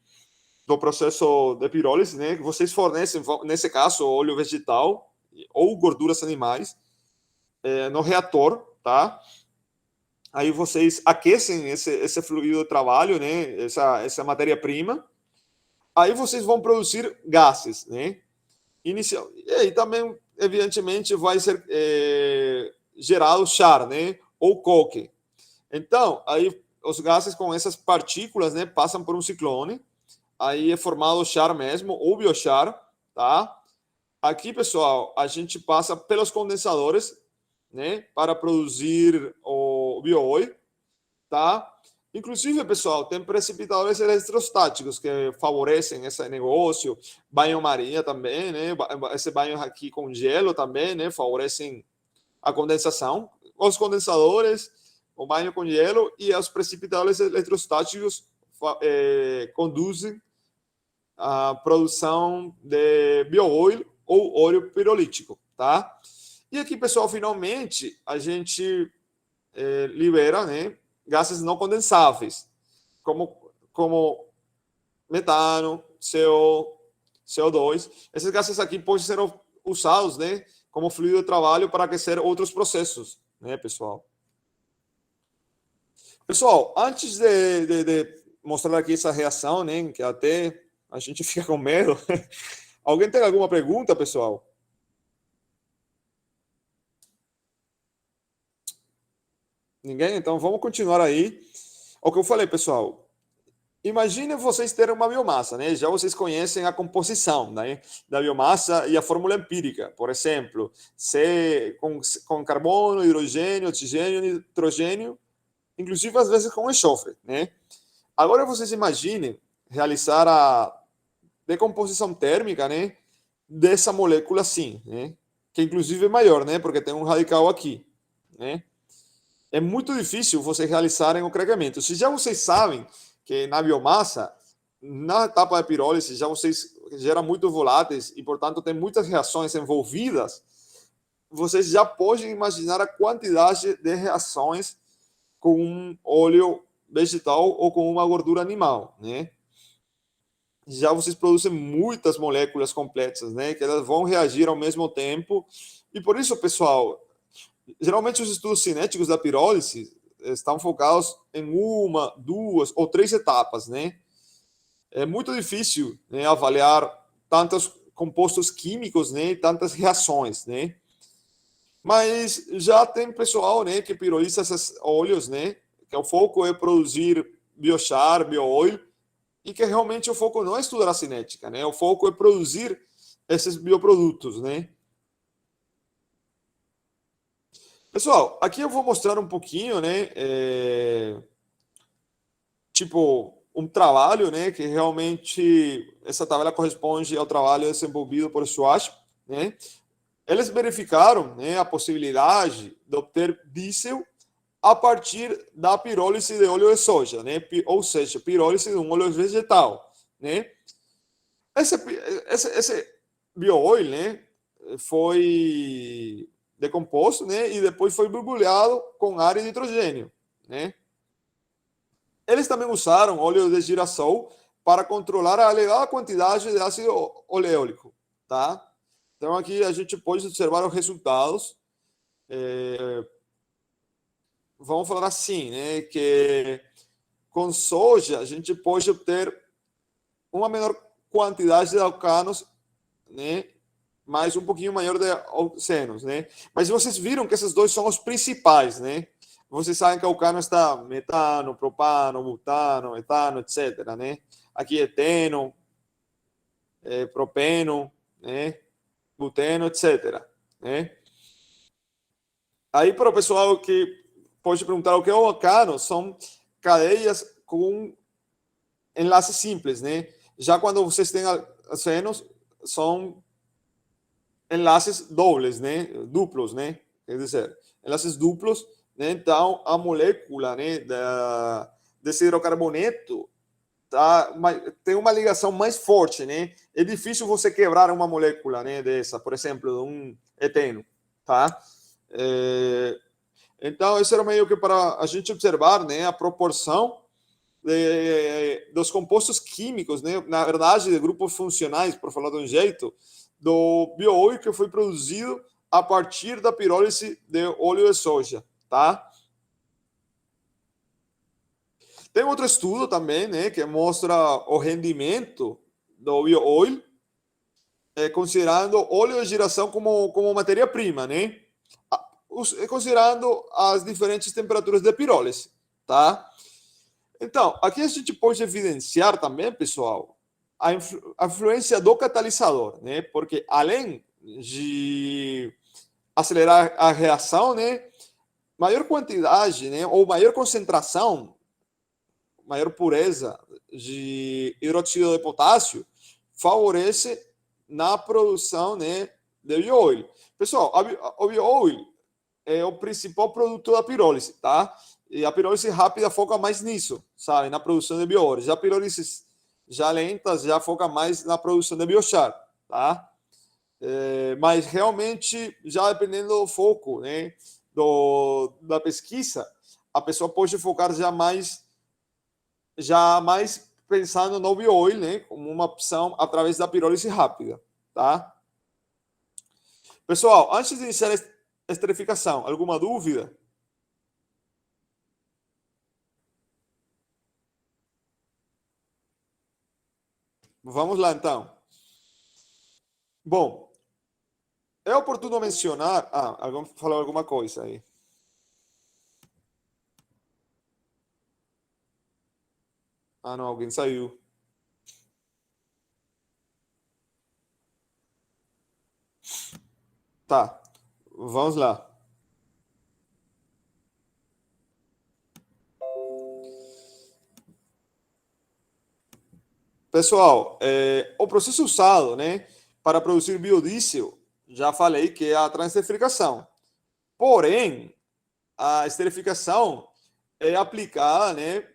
do processo de pirólise, né? Que vocês fornecem, nesse caso, óleo vegetal ou gorduras animais no reator, tá? Aí vocês aquecem esse fluido de trabalho, né? Essa matéria-prima. Aí vocês vão produzir gases, né? E aí também, evidentemente, vai ser gerado char, né? Ou coque. Então, aí os gases com essas partículas, né, passam por um ciclone. Aí é formado o char mesmo, ou biochar, tá? Aqui, pessoal, a gente passa pelos condensadores, né, para produzir o bioóleo, tá? Inclusive, pessoal, tem precipitadores eletrostáticos que favorecem esse negócio, banho-maria também, né? Esse banho aqui com gelo também, né? Favorecem a condensação. Os condensadores, o banho com gelo e os precipitadores eletrostáticos conduzem a produção de bioóleo ou óleo pirolítico, tá? E aqui, pessoal, finalmente a gente libera, né, gases não condensáveis, como metano, CO2. Esses gases aqui podem ser usados, né, como fluido de trabalho para aquecer outros processos, né, pessoal? Pessoal, antes de mostrar aqui essa reação, né, que até a gente fica com medo, alguém tem alguma pergunta, pessoal? Ninguém? Então vamos continuar aí. O que eu falei, pessoal. Imagine vocês terem uma biomassa, né? Já vocês conhecem a composição, né, da biomassa e a fórmula empírica. Por exemplo, C com carbono, hidrogênio, oxigênio, nitrogênio, inclusive às vezes com enxofre, né? Agora vocês imaginem realizar a decomposição térmica, né, dessa molécula assim, né? Que inclusive é maior, né? Porque tem um radical aqui, né? É muito difícil vocês realizarem o craqueamento. Se já vocês sabem que na biomassa, na etapa de pirólise, já vocês geram muito voláteis e, portanto, tem muitas reações envolvidas, vocês já podem imaginar a quantidade de reações com um óleo vegetal ou com uma gordura animal, né? Já vocês produzem muitas moléculas complexas, né? Que elas vão reagir ao mesmo tempo. E por isso, pessoal, geralmente os estudos cinéticos da pirólise estão focados em uma, duas ou três etapas, né? É muito difícil, né, avaliar tantos compostos químicos, né, tantas reações, né? Mas já tem pessoal, né, que piroliza esses óleos, né? Que o foco é produzir biochar, bioóleo, e que realmente o foco não é estudar a cinética, né? O foco é produzir esses bioprodutos, né? Pessoal, aqui eu vou mostrar um pouquinho, né, tipo, um trabalho, né, que realmente essa tabela corresponde ao trabalho desenvolvido por Schwartz, né? Eles verificaram, né, a possibilidade de obter diesel a partir da pirólise de óleo de soja, né? Ou seja, pirólise de um óleo vegetal, né? Esse bioóleo, né, foi decomposto, né, e depois foi borbulhado com ar e nitrogênio, né? Eles também usaram óleo de girassol para controlar a elevada quantidade de ácido oleólico, tá? Então aqui a gente pode observar os resultados. Vamos falar assim, né, que com soja a gente pode obter uma menor quantidade de alcanos, né, mas um pouquinho maior de oxenos, né? Mas vocês viram que esses dois são os principais, né? Vocês sabem que o alcano está metano, propano, butano, etano, etc., né? Aqui eteno, propeno, né? Buteno, etc., né? Aí, para o pessoal que pode perguntar o que é o alcano, são cadeias com enlaces simples, né? Já quando vocês têm acenos, são enlaces dobles, né? Duplos, né? Quer dizer, enlaces duplos, né? Então, a molécula, né, desse hidrocarboneto tem uma ligação mais forte, né? É difícil você quebrar uma molécula, né, dessa, por exemplo, de um eteno, tá? Então, isso era meio que para a gente observar, né, a proporção dos compostos químicos, né, na verdade, de grupos funcionais, por falar de um jeito, do bioóleo que foi produzido a partir da pirólise de óleo de soja, tá? Tem outro estudo também, né, que mostra o rendimento do bioóleo, considerando óleo de giração como matéria-prima, né? Considerando as diferentes temperaturas de pirólise, tá? Então, aqui a gente pode evidenciar também, pessoal, a influência do catalisador, né? Porque além de acelerar a reação, né, maior quantidade, né, ou maior concentração maior pureza de hidróxido de potássio, favorece na produção, né, de bio-oil. Pessoal, o bio-oil é o principal produto da pirólise, tá? E a pirólise rápida foca mais nisso, sabe? Na produção de bio-oil. Já a pirólise já lentas já foca mais na produção de biochar, tá? Mas realmente, já dependendo do foco, né, da pesquisa, a pessoa pode focar já mais pensando no bio-oil, né, como uma opção através da pirólise rápida, tá? Pessoal, antes de iniciar a esterificação, alguma dúvida? Vamos lá, então. Bom, é oportuno mencionar... alguém falou alguma coisa aí. Não, alguém saiu. Tá, vamos lá. Pessoal, o processo usado, né, para produzir biodiesel, já falei que é a transesterificação. Porém, a esterificação é aplicada, né,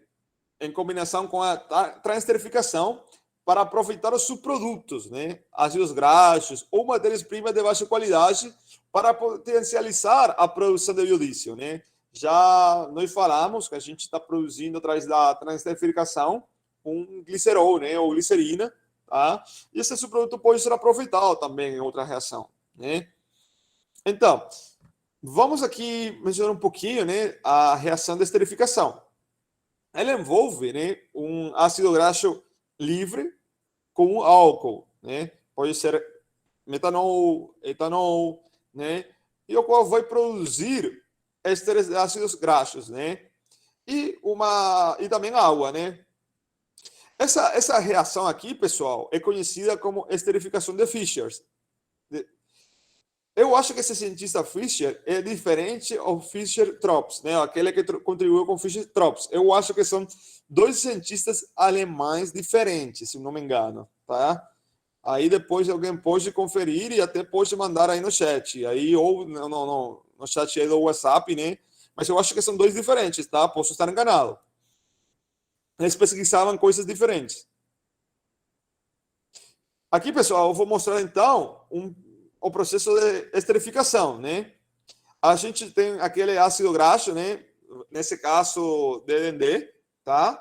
em combinação com a transesterificação para aproveitar os subprodutos, né, ácidos graxos ou matérias-primas de baixa qualidade para potencializar a produção de biodiesel, né? Já nós falamos que a gente está produzindo através da transesterificação um glicerol, né, ou glicerina, tá? E esse subproduto pode ser aproveitado também em outra reação, né? Então, vamos aqui mencionar um pouquinho, né, a reação de esterificação. Ela envolve, né, um ácido graxo livre com um álcool, né? Pode ser metanol, etanol, né? E o qual vai produzir estes ácidos graxos, né? E também água, né? Essa reação aqui, pessoal, é conhecida como esterificação de Fischer. Eu acho que esse cientista Fischer é diferente ao Fischer-Tropsch, né? Aquele que contribuiu com Fischer-Tropsch. Eu acho que são dois cientistas alemães diferentes, se não me engano, tá? Aí depois alguém pode conferir e até pode mandar aí no chat. Aí, ou no chat aí do WhatsApp, né? Mas eu acho que são dois diferentes, tá? Posso estar enganado. Eles pesquisavam coisas diferentes. Aqui, pessoal, eu vou mostrar então o processo de esterificação, né? A gente tem aquele ácido graxo, né? Nesse caso, DND, tá?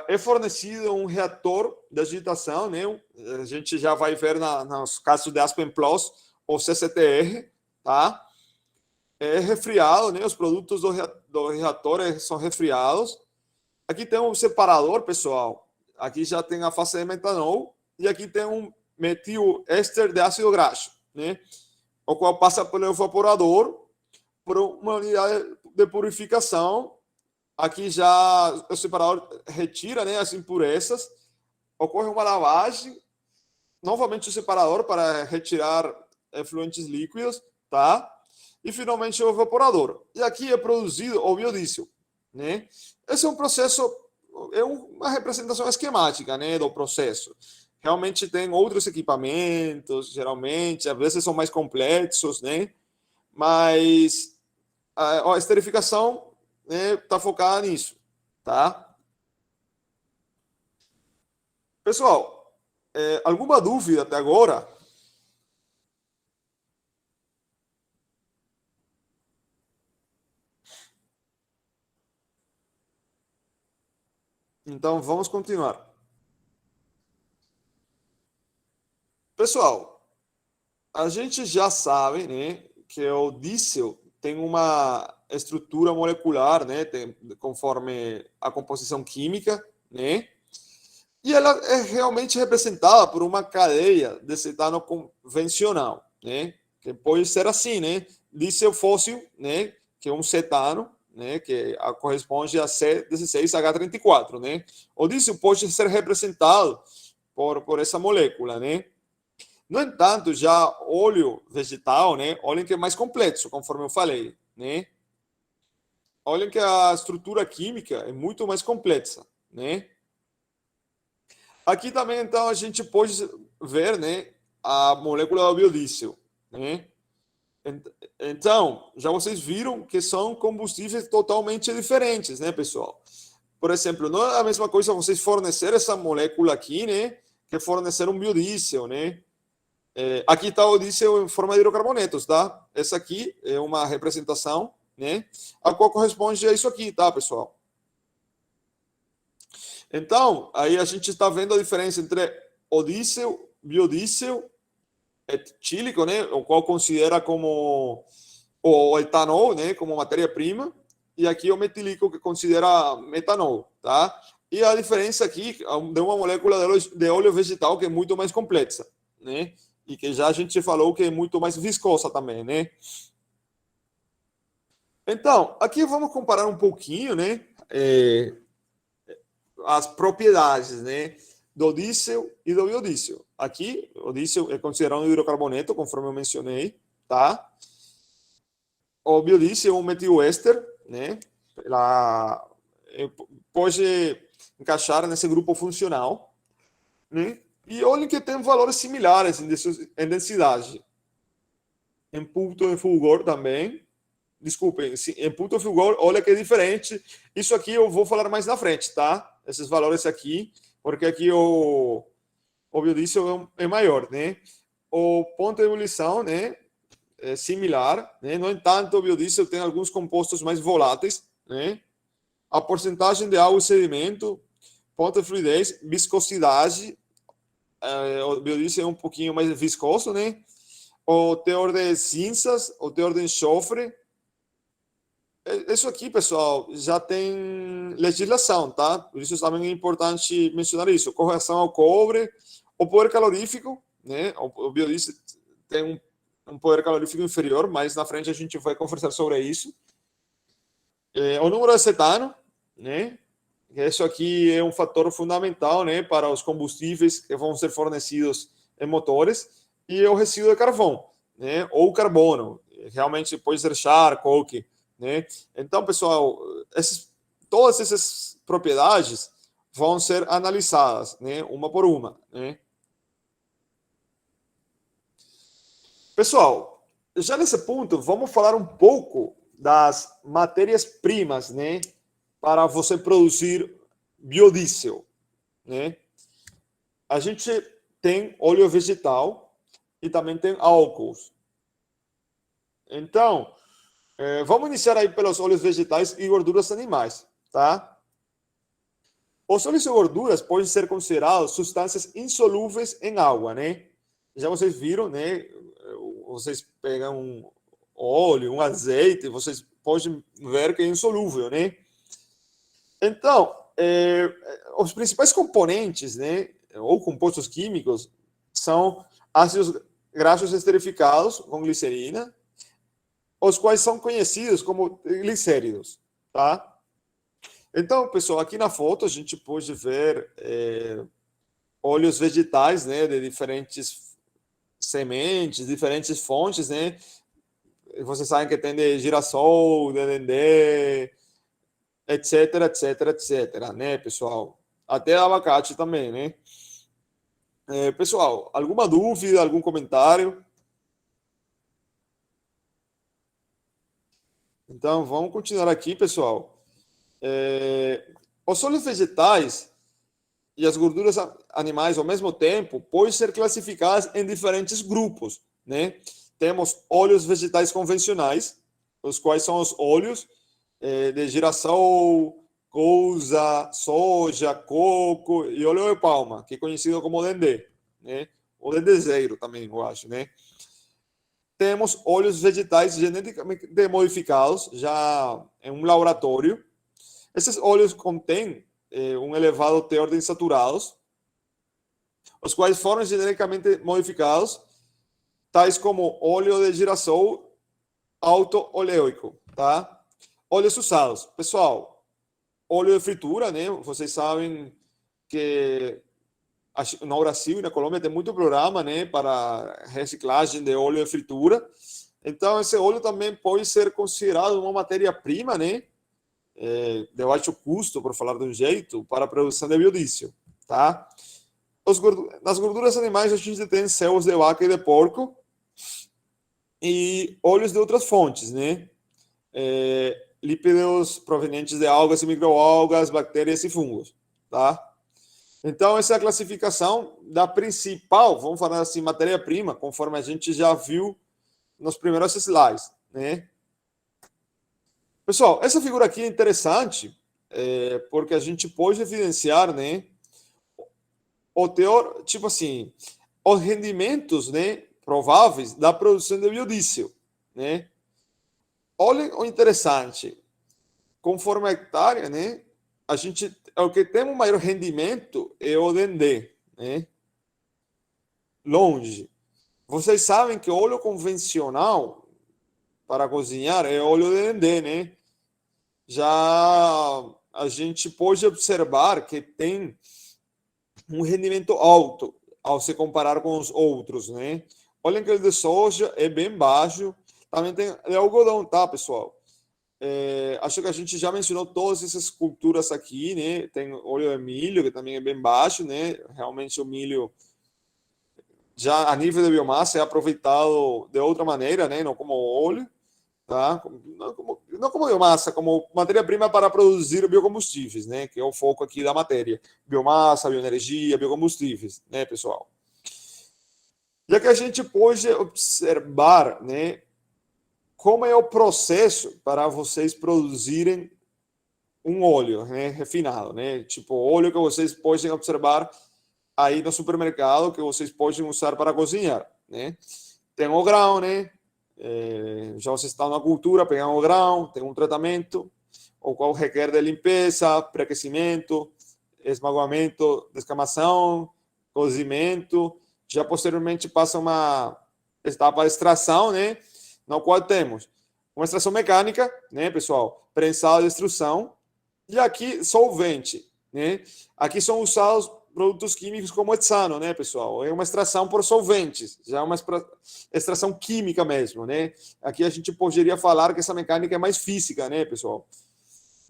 É fornecido um reator de agitação, né? A gente já vai ver nos casos de Aspen Plus ou CCTR, tá? É resfriado, né? Os produtos do reator são resfriados. Aqui tem um separador, pessoal. Aqui já tem a fase de metanol e aqui tem um metil éster de ácido graxo, né? O qual passa pelo evaporador por uma unidade de purificação. Aqui já o separador retira, né, as impurezas. Ocorre uma lavagem. Novamente o separador para retirar efluentes líquidos, tá? E finalmente o evaporador. E aqui é produzido o biodiesel, né? Esse é um processo, é uma representação esquemática, né, do processo. Realmente tem outros equipamentos, geralmente, às vezes são mais complexos, né? Mas a esterificação, né, tá focada nisso, tá? Pessoal, alguma dúvida até agora? Então, vamos continuar. Pessoal, a gente já sabe, né, que o diesel tem uma estrutura molecular, né, conforme a composição química, né, e ela é realmente representada por uma cadeia de cetano convencional, né, que pode ser assim, né, diesel fóssil, né, que é um cetano, né, que corresponde a C16H34, né. O diesel pode ser representado por essa molécula, né. No entanto, já óleo vegetal, né, óleo que é mais complexo, conforme eu falei, né. olhem que a estrutura química é muito mais complexa, né? Aqui também, então, a gente pode ver, né, a molécula do biodiesel, né? Então, já vocês viram que são combustíveis totalmente diferentes, né, pessoal? Por exemplo, não é a mesma coisa vocês fornecer essa molécula aqui, né, que fornecer um biodiesel, né? Aqui está o diesel em forma de hidrocarbonetos, tá? Essa aqui é uma representação, né, a qual corresponde a isso aqui, tá, pessoal? Então, aí a gente está vendo a diferença entre o diesel, biodiesel etílico, né, o qual considera como o etanol, né, como matéria-prima, e aqui o metílico que considera metanol, tá? E a diferença aqui de uma molécula de óleo vegetal que é muito mais complexa, né? E que já a gente falou que é muito mais viscosa também, né? Então, aqui vamos comparar um pouquinho, né? As propriedades, né, do diesel e do biodiesel. Aqui, o diesel é considerado um hidrocarboneto, conforme eu mencionei, tá? O biodiesel é um metiléster, né? Ela pode encaixar nesse grupo funcional, né? E olhem que tem valores similares em densidade. Em ponto de fulgor também. Desculpem, em ponto de fulgor, olha que é diferente. Isso aqui eu vou falar mais na frente, tá? Esses valores aqui, porque aqui o biodiesel é maior, né? O ponto de ebulição, né, é similar, né? No entanto, o biodiesel tem alguns compostos mais voláteis, né? A porcentagem de água e sedimento, ponto de fluidez, viscosidade, o biodiesel é um pouquinho mais viscoso, né? O teor de cinzas, o teor de enxofre. Isso aqui, pessoal, já tem legislação, tá? Por isso também é importante mencionar isso. Correção ao cobre, o poder calorífico, né? O biodiesel tem um poder calorífico inferior, mas na frente a gente vai conversar sobre isso. O número de cetano, né? Isso aqui é um fator fundamental, né, para os combustíveis que vão ser fornecidos em motores. E o resíduo de carvão, né? Ou carbono. Realmente pode ser char, coke, né? Então, pessoal, todas essas propriedades vão ser analisadas, né, uma por uma, né? Pessoal, já nesse ponto, vamos falar um pouco das matérias-primas, né, para você produzir biodiesel, né? A gente tem óleo vegetal e também tem álcools. Então, vamos iniciar aí pelos óleos vegetais e gorduras animais, tá? Os óleos e gorduras podem ser considerados substâncias insolúveis em água, né? Já vocês viram, né? Vocês pegam um óleo, um azeite, vocês podem ver que é insolúvel, né? Então, os principais componentes, né, ou compostos químicos, são ácidos graxos esterificados com glicerina, os quais são conhecidos como glicéridos, tá? Então, pessoal, aqui na foto a gente pode ver óleos vegetais, né, de diferentes sementes, diferentes fontes, né? Vocês sabem que tem de girassol, de dendê, etc, etc, etc, né, pessoal? Até abacate também, né? Pessoal, alguma dúvida, algum comentário? Então, vamos continuar aqui, pessoal. Os óleos vegetais e as gorduras animais, ao mesmo tempo, podem ser classificadas em diferentes grupos, né? Temos óleos vegetais convencionais, os quais são os óleos de girassol, couza, soja, coco e óleo de palma, que é conhecido como dendê, né? Ou dendezeiro também, eu acho, né? Temos óleos vegetais geneticamente modificados, já em um laboratório. Esses óleos contêm um elevado teor de insaturados, os quais foram geneticamente modificados, tais como óleo de girassol alto-oleoico, tá? Óleos usados. Pessoal, óleo de fritura, né? Vocês sabem que no Brasil e na Colômbia tem muito programa, né, para reciclagem de óleo de fritura. Então, esse óleo também pode ser considerado uma matéria-prima, né, de baixo custo, por falar de um jeito, para a produção de biodiesel, tá? Nas gorduras animais a gente tem céus de vaca e de porco e óleos de outras fontes, né? Lípidos provenientes de algas e microalgas, bactérias e fungos, tá? Então, essa é a classificação da principal, vamos falar assim, matéria-prima, conforme a gente já viu nos primeiros slides, né? Pessoal, essa figura aqui é interessante, porque a gente pode evidenciar, né, o teor, tipo assim, os rendimentos, né, prováveis da produção de biodiesel, né? Olha o interessante, conforme a hectare, né, o que tem um maior rendimento é o dendê, né? Longe. Vocês sabem que óleo convencional para cozinhar é óleo de dendê, né? Já a gente pode observar que tem um rendimento alto ao se comparar com os outros, né? Olhem que o de soja é bem baixo, também tem de algodão, tá, pessoal? Acho que a gente já mencionou todas essas culturas aqui, né? Tem óleo de milho, que também é bem baixo, né? Realmente o milho, já a nível de biomassa, é aproveitado de outra maneira, né? Não como óleo, tá? Não como biomassa, como matéria-prima para produzir biocombustíveis, né? Que é o foco aqui da matéria. Biomassa, bioenergia, biocombustíveis, né, pessoal? Já que a gente pode observar, né, como é o processo para vocês produzirem um óleo, né, refinado, né? Tipo, óleo que vocês podem observar aí no supermercado, que vocês podem usar para cozinhar, né? Tem o grão, né? Já vocês estão na cultura, pegam o grão, tem um tratamento, o qual requer de limpeza, pré-aquecimento, esmagamento, descamação, cozimento. Já posteriormente passa uma etapa de extração, né? No qual temos uma extração mecânica, né, pessoal? Prensado de extrusão. E aqui, solvente, né? Aqui são usados produtos químicos como etsano, né, pessoal? É uma extração por solventes, já é uma extração química mesmo, né? Aqui a gente poderia falar que essa mecânica é mais física, né, pessoal?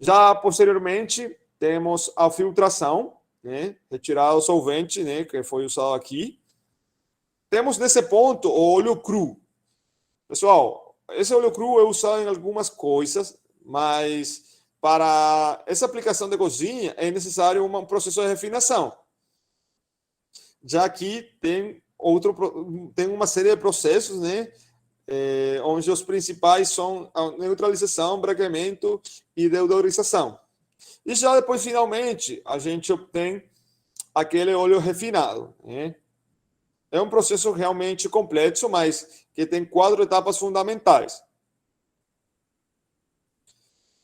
Já posteriormente, temos a filtração, né? Retirar o solvente, né, que foi usado aqui. Temos nesse ponto o óleo cru. Pessoal, esse óleo cru é usado em algumas coisas, mas para essa aplicação de cozinha é necessário um processo de refinação. Já que tem uma série de processos, né, onde os principais são a neutralização, branqueamento e deodorização. E já depois, finalmente, a gente obtém aquele óleo refinado, né? É um processo realmente complexo, mas que tem 4 etapas fundamentais.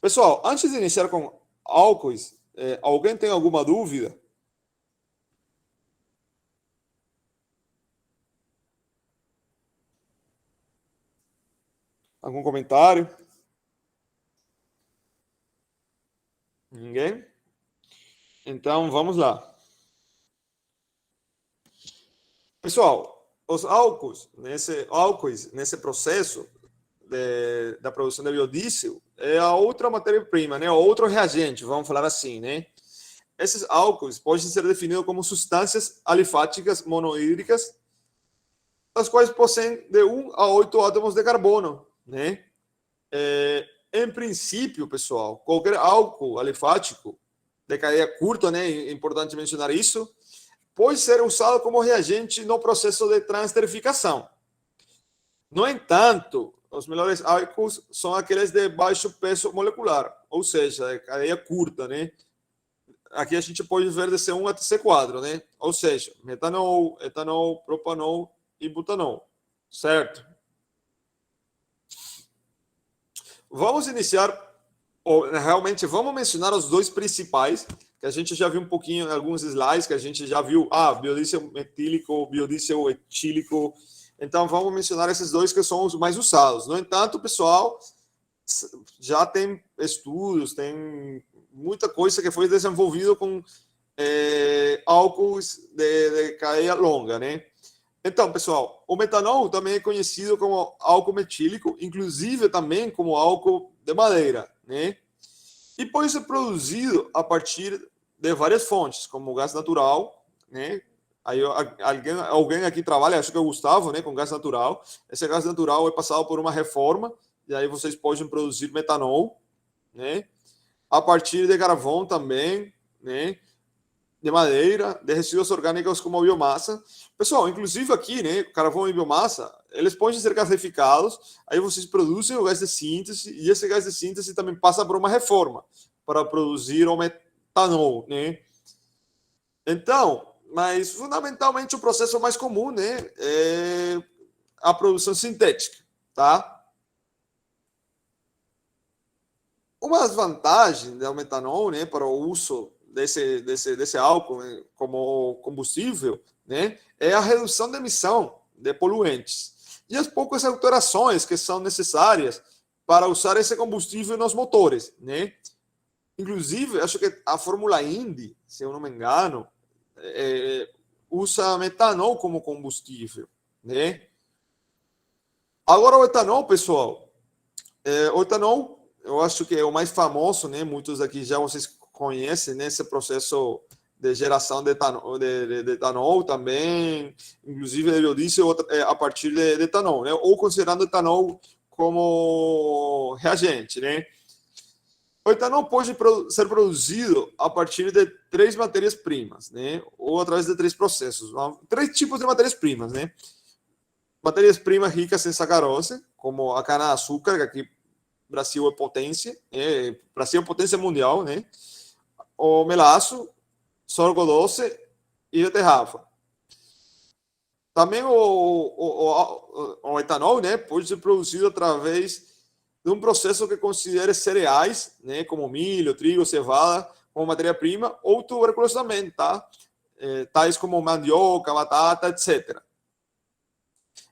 Pessoal, antes de iniciar com álcoois, alguém tem alguma dúvida? Algum comentário? Ninguém? Então, vamos lá. Pessoal, os álcoois nesse processo da produção de biodiesel é a outra matéria-prima, né? Outro reagente, vamos falar assim, né? Esses álcoois podem ser definidos como substâncias alifáticas monohídricas, as quais possuem de 1 a 8 átomos de carbono, né? Em princípio, pessoal, qualquer álcool alifático de cadeia curta, né? É importante mencionar isso, pode ser usado como reagente no processo de transesterificação. No entanto, os melhores álcools são aqueles de baixo peso molecular, ou seja, de cadeia curta, né? Aqui a gente pode ver de C1 até C4, né? Ou seja, metanol, etanol, propanol e butanol, certo? Vamos iniciar, realmente vamos mencionar os dois principais, que a gente já viu um pouquinho em alguns slides, que a gente já viu, biodiesel metílico, biodiesel etílico. Então, vamos mencionar esses dois que são os mais usados. No entanto, pessoal, já tem estudos, tem muita coisa que foi desenvolvido com álcools de cadeia longa, né? Então, pessoal, o metanol também é conhecido como álcool metílico, inclusive também como álcool de madeira, né? E pode ser produzido a partir de várias fontes, como gás natural, né? Aí alguém aqui trabalha, acho que é o Gustavo, né, com gás natural. Esse gás natural é passado por uma reforma, e aí vocês podem produzir metanol, né? A partir de carvão também, né? De madeira, de resíduos orgânicos como biomassa. Pessoal, inclusive aqui, né, carvão e biomassa, eles podem ser gaseificados, aí vocês produzem o gás de síntese, e esse gás de síntese também passa por uma reforma para produzir o metanol, né? Então, mas fundamentalmente o processo mais comum, né, é a produção sintética, tá? Uma das vantagens do metanol, né, para o uso desse álcool, né, como combustível, né, é a redução da emissão de poluentes e as poucas alterações que são necessárias para usar esse combustível nos motores, né? Inclusive, acho que a Fórmula Indy, se eu não me engano, usa metanol como combustível, né? Agora o etanol, pessoal, o etanol, eu acho que é o mais famoso, né? Muitos aqui já vocês conhecem, né? Esse processo de geração de etanol também, inclusive de biodiesel a partir de etanol, né? Ou considerando etanol como reagente, né? O etanol pode ser produzido a partir de 3 matérias-primas, né? Ou através de 3 processos. 3 tipos de matérias-primas, né? Matérias-primas ricas em sacarose, como a cana-açúcar, que aqui o Brasil é potência, Brasil é potência mundial, né? O melaço, sorgo doce e beterraba. Também o etanol, né, pode ser produzido através de um processo que considere cereais, né, como milho, trigo, cevada, como matéria-prima, ou tubérculos também, tá? Tais como mandioca, batata, etc.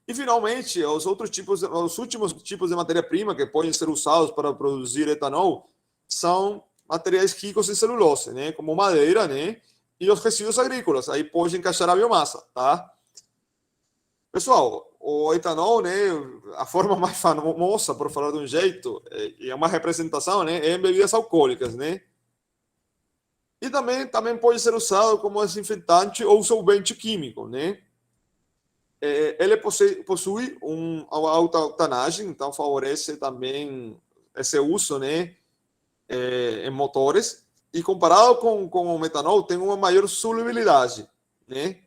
E, finalmente, os últimos tipos de matéria-prima que podem ser usados para produzir etanol são materiais ricos em celulose, né, como madeira, né, e os resíduos agrícolas. Aí pode encaixar a biomassa, tá? Pessoal, o etanol, né, a forma mais famosa, por falar de um jeito, e é uma representação, né, é em bebidas alcoólicas, né? E também pode ser usado como desinfetante ou solvente químico, né? Ele possui uma alta octanagem, então favorece também esse uso, né, em motores. E comparado com o metanol, tem uma maior solubilidade, né?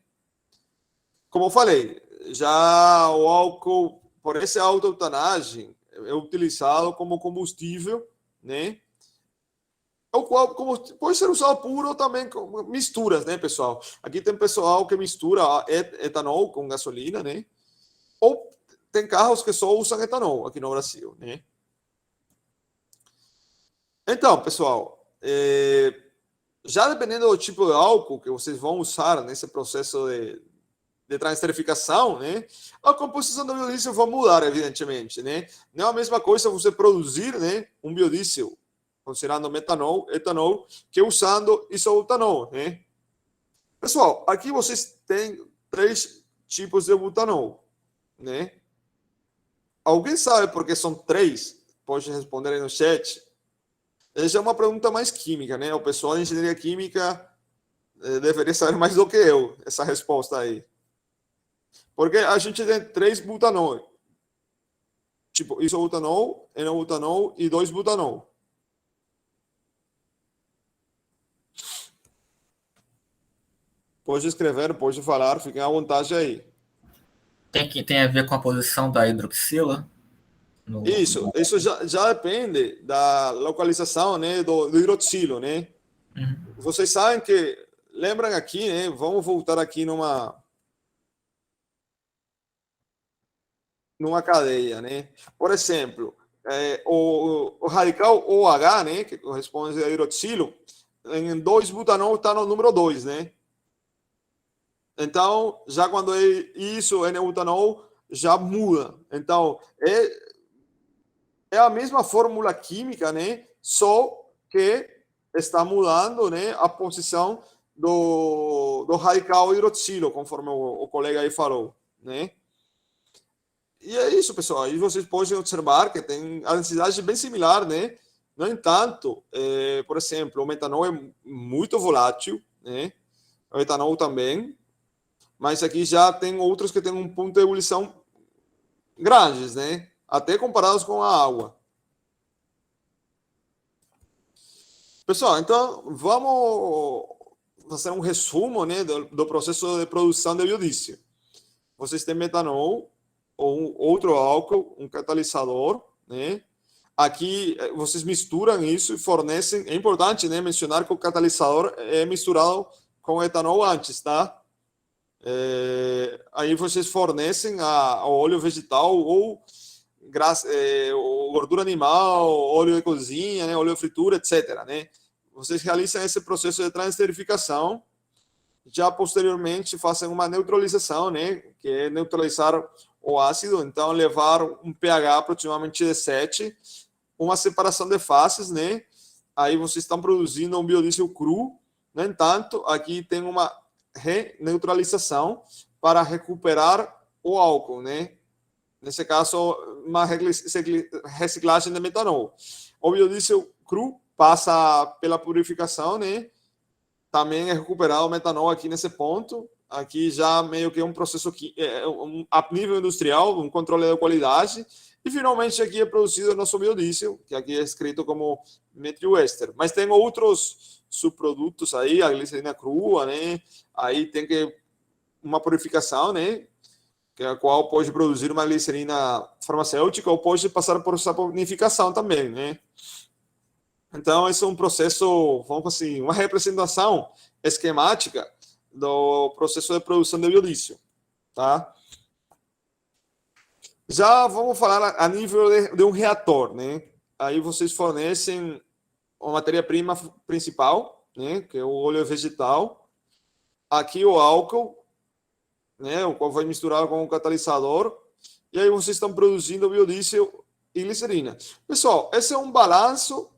Como eu falei, já o álcool, por essa alta octanagem, é utilizado como combustível, né? O qual pode ser usado puro também com misturas, né, pessoal? Aqui tem pessoal que mistura etanol com gasolina, né? Ou tem carros que só usam etanol aqui no Brasil, né? Então, pessoal, já dependendo do tipo de álcool que vocês vão usar nesse processo de transterificação, né, a composição do biodiesel vai mudar, evidentemente, né? Não é a mesma coisa você produzir, né, um biodiesel, considerando metanol, etanol, que usando isobutanol, né? Pessoal, aqui vocês têm 3 tipos de butanol, né? Alguém sabe por que são 3? Pode responder aí no chat. Essa é uma pergunta mais química, né? O pessoal de engenharia química deveria saber mais do que eu, essa resposta aí. Porque a gente tem 3 butanol. Tipo, isobutanol, N-butanol e 2-butanol. Pode escrever, pode falar, fiquem à vontade aí. Tem a ver com a posição da hidroxila? Isso já depende da localização, né, do hidroxilo, né? Uhum. Vocês sabem que, lembram aqui, né? Vamos voltar aqui numa cadeia, né? Por exemplo, o radical OH, né, que corresponde a hidroxilo, em 2-butanol está no número 2, né? Então, já quando é isso, N-butanol, já muda. Então, é a mesma fórmula química, né? Só que está mudando, né, a posição do radical hidroxilo, conforme o colega aí falou, né? E é isso, pessoal. Aí vocês podem observar que tem a densidade bem similar, né? No entanto, por exemplo, o metanol é muito volátil, né? O etanol também, mas aqui já tem outros que têm um ponto de ebulição grandes, né? Até comparados com a água. Pessoal, então vamos fazer um resumo, né, do processo de produção de biodiesel. Vocês têm metanol ou outro álcool, um catalisador, né? Aqui vocês misturam isso e fornecem. É importante, né, mencionar que o catalisador é misturado com o etanol antes, tá? Aí vocês fornecem ao óleo vegetal ou gordura animal, óleo de cozinha, né, óleo de fritura, etc., né? Vocês realizam esse processo de transesterificação, já posteriormente fazem uma neutralização, né, que é neutralizar o ácido, então levar um pH aproximadamente de 7, uma separação de fases, né? Aí vocês estão produzindo um biodiesel cru. No entanto, aqui tem uma reneutralização para recuperar o álcool, né? Nesse caso, uma reciclagem de metanol. O biodiesel cru passa pela purificação, né? Também é recuperado o metanol aqui nesse ponto. Aqui já meio que é um processo a nível industrial, um controle da qualidade. E finalmente aqui é produzido o nosso biodiesel, que aqui é escrito como metilester. Mas tem outros subprodutos aí, a glicerina crua, né? Aí tem uma purificação, né? Que a qual pode produzir uma glicerina farmacêutica ou pode passar por saponificação também, né? Então, esse é um processo, vamos assim, uma representação esquemática do processo de produção de biodiesel, tá? Já vamos falar a nível de um reator, né? Aí vocês fornecem a matéria-prima principal, né? Que é o óleo vegetal. Aqui o álcool, né? O qual vai misturar com o catalisador. E aí vocês estão produzindo biodiesel e glicerina. Pessoal, esse é um balanço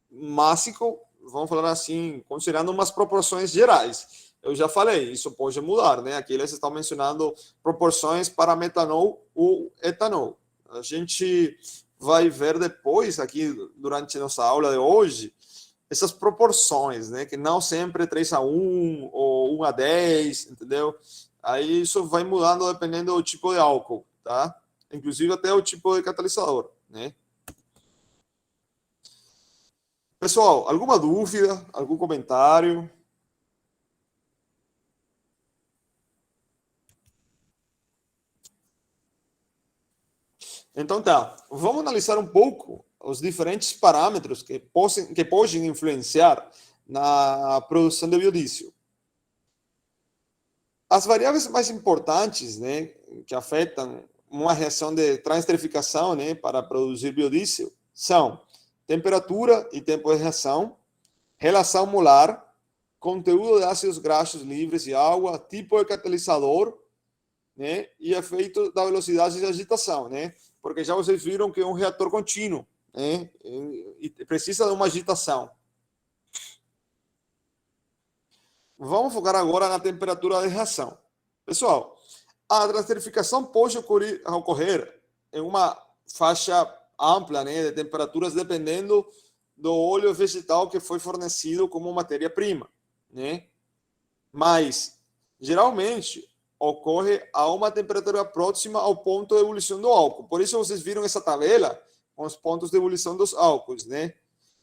mássico, vamos falar assim, considerando umas proporções gerais. Eu já falei, isso pode mudar, né? Aqui eles estão mencionando proporções para metanol ou etanol. A gente vai ver depois, aqui durante nossa aula de hoje, essas proporções, né? Que não sempre é 3:1 ou 1:10, entendeu? Aí isso vai mudando dependendo do tipo de álcool, tá? Inclusive até o tipo de catalisador, né? Pessoal, alguma dúvida, algum comentário? Então tá, vamos analisar um pouco os diferentes parâmetros que podem influenciar na produção de biodiesel. As variáveis mais importantes, né, que afetam uma reação de transesterificação, né, para produzir biodiesel são temperatura e tempo de reação, relação molar, conteúdo de ácidos graxos livres de água, tipo de catalisador, né, e efeito da velocidade de agitação, né? Porque já vocês viram que é um reator contínuo, né, e precisa de uma agitação. Vamos focar agora na temperatura de reação. Pessoal, a transesterificação pode ocorrer em uma faixa ampla, né, de temperaturas dependendo do óleo vegetal que foi fornecido como matéria-prima, né? Mas, geralmente, ocorre a uma temperatura próxima ao ponto de ebulição do álcool. Por isso vocês viram essa tabela com os pontos de ebulição dos álcools, né?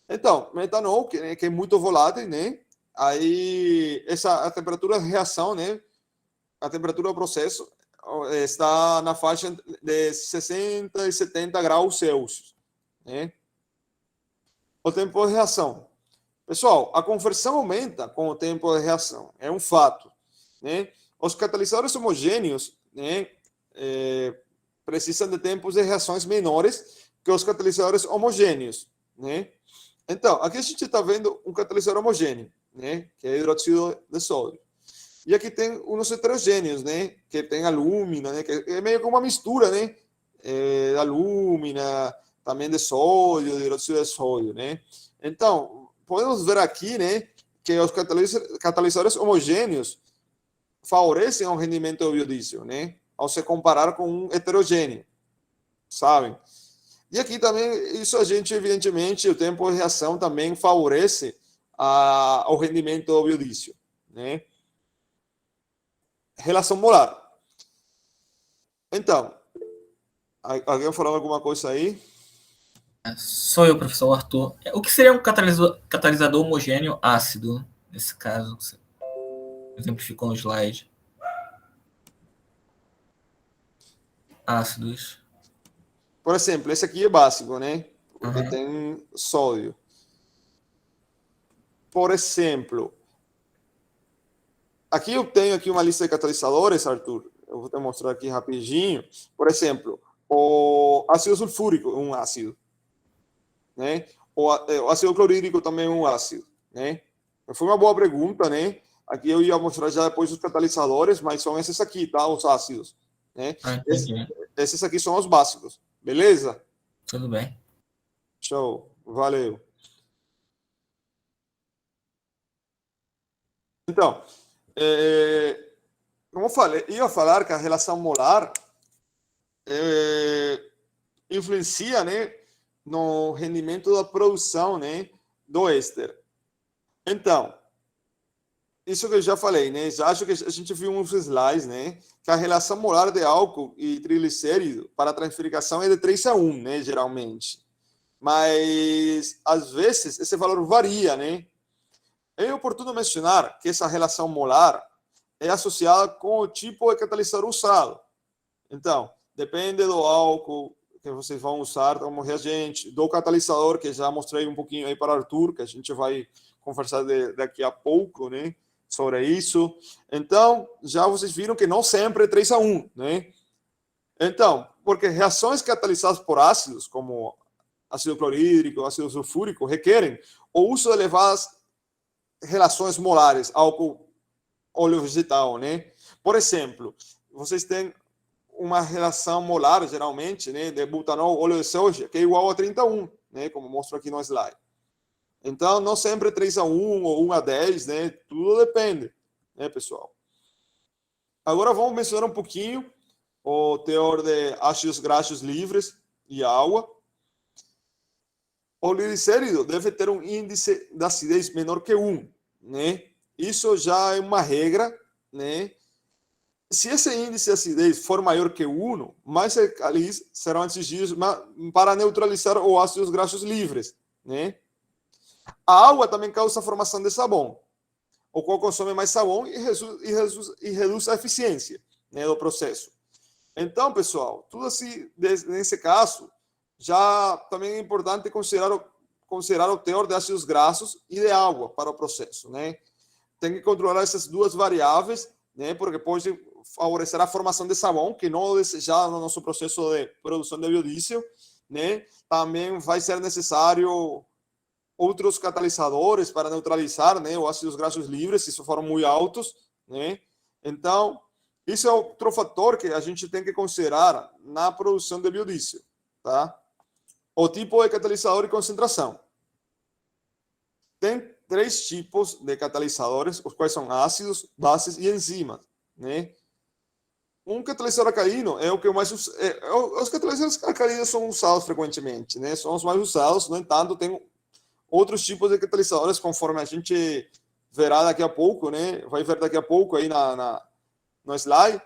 Então, metanol, que é muito volátil, né? Aí, a temperatura de reação, né? A temperatura do processo está na faixa de 60 e 70 graus Celsius, né? O tempo de reação. Pessoal, a conversão aumenta com o tempo de reação, é um fato, né? Os catalisadores homogêneos, né, precisam de tempos de reações menores que os catalisadores homogêneos, né? Então, aqui a gente está vendo um catalisador homogêneo, né, que é hidróxido de sódio. E aqui tem uns heterogêneos, né, que tem alúmina, né, que é meio que uma mistura, né, de alúmina, também de sódio, de hidróxido de sódio, né? Então, podemos ver aqui, né, que os catalisadores homogêneos favorecem o rendimento do biodiesel, né, ao se comparar com um heterogêneo, sabem? E aqui também, isso a gente, evidentemente, o tempo de reação também favorece o rendimento do biodiesel, né? Relação molar. Então, alguém falando alguma coisa aí? Sou eu, professor Arthur. O que seria um catalisador homogêneo ácido, nesse caso? Você exemplificou no slide. Ácidos. Por exemplo, esse aqui é básico, né? Porque Uhum. tem sódio. Por exemplo, aqui eu tenho aqui uma lista de catalisadores, Arthur. Eu vou te mostrar aqui rapidinho. Por exemplo, o ácido sulfúrico é um ácido, né? O ácido clorídrico também é um ácido, né? Foi uma boa pergunta, né? Aqui eu ia mostrar já depois os catalisadores, mas são esses aqui, tá? Os ácidos, né? Entendi. Esses aqui são os básicos, beleza? Tudo bem. Show, valeu. Então, como eu falei, ia falar que a relação molar influencia, né, no rendimento da produção, né, do éster. Então, isso que eu já falei, né, já acho que a gente viu uns slides, né, que a relação molar de álcool e triglicérido para a transfericação é de 3:1, né, geralmente. Mas, às vezes, esse valor varia, né? É oportuno mencionar que essa relação molar é associada com o tipo de catalisador usado. Então, depende do álcool que vocês vão usar como reagente, do catalisador, que já mostrei um pouquinho aí para o Arthur, que a gente vai conversar daqui a pouco, né, sobre isso. Então, já vocês viram que não sempre é 3:1, né? Então, porque reações catalisadas por ácidos, como ácido clorídrico, ácido sulfúrico, requerem o uso de elevadas relações molares, álcool, óleo vegetal, né? Por exemplo, vocês têm uma relação molar, geralmente, né, de butanol, óleo de soja, que é igual a 31, né, como mostro aqui no slide. Então, não sempre 3:1 ou 1:10, né? Tudo depende, né, pessoal? Agora vamos mencionar um pouquinho o teor de ácidos graxos livres e água. O glicérido deve ter um índice de acidez menor que 1, né? Isso já é uma regra, né? Se esse índice de acidez for maior que 1, mais alcalies serão atingidos para neutralizar os ácidos graxos livres, né? A água também causa a formação de sabão, o qual consome mais sabão e reduz a eficiência, né, do processo. Então, pessoal, tudo assim, nesse caso, já também é importante considerar o teor de ácidos graxos e de água para o processo, né? Tem que controlar essas duas variáveis, né? Porque pode favorecer a formação de sabão, que não é desejado no nosso processo de produção de biodiesel, né? Também vai ser necessário outros catalisadores para neutralizar, né, os ácidos graxos livres, se isso forem muito altos, né? Então, isso é outro fator que a gente tem que considerar na produção de biodiesel, tá? O tipo de catalisador e concentração. Tem 3 tipos de catalisadores, os quais são ácidos, bases e enzimas, né? Um catalisador alcalino é o que mais os catalisadores alcalinos são usados frequentemente, né? São os mais usados. No entanto, tem outros tipos de catalisadores, conforme a gente verá daqui a pouco, né? Vai ver daqui a pouco aí no slide,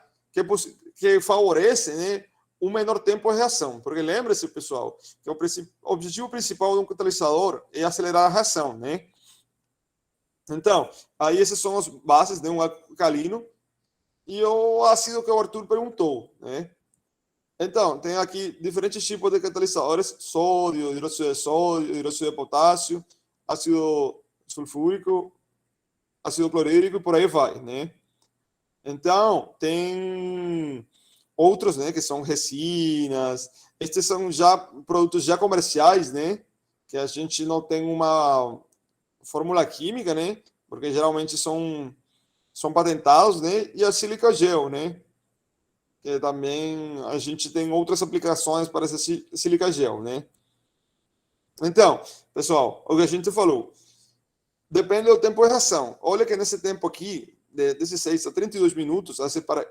que favorece, né, um menor tempo de reação. Porque lembre-se, pessoal, que o objetivo principal de um catalisador é acelerar a reação, né? Então, aí essas são as bases de um alcalino e o ácido que o Arthur perguntou, né? Então, tem aqui diferentes tipos de catalisadores: sódio, hidróxido de sódio, hidróxido de potássio, ácido sulfúrico, ácido clorídrico e por aí vai, né? Então, tem outros, né, que são resinas. Estes são já produtos já comerciais, né, que a gente não tem uma fórmula química, né, porque geralmente são patentados, né, e a sílica gel, né, que também a gente tem outras aplicações para essa sílica gel, né. Então, pessoal, o que a gente falou, depende do tempo de reação. Olha que nesse tempo aqui, de 16 a 32 minutos,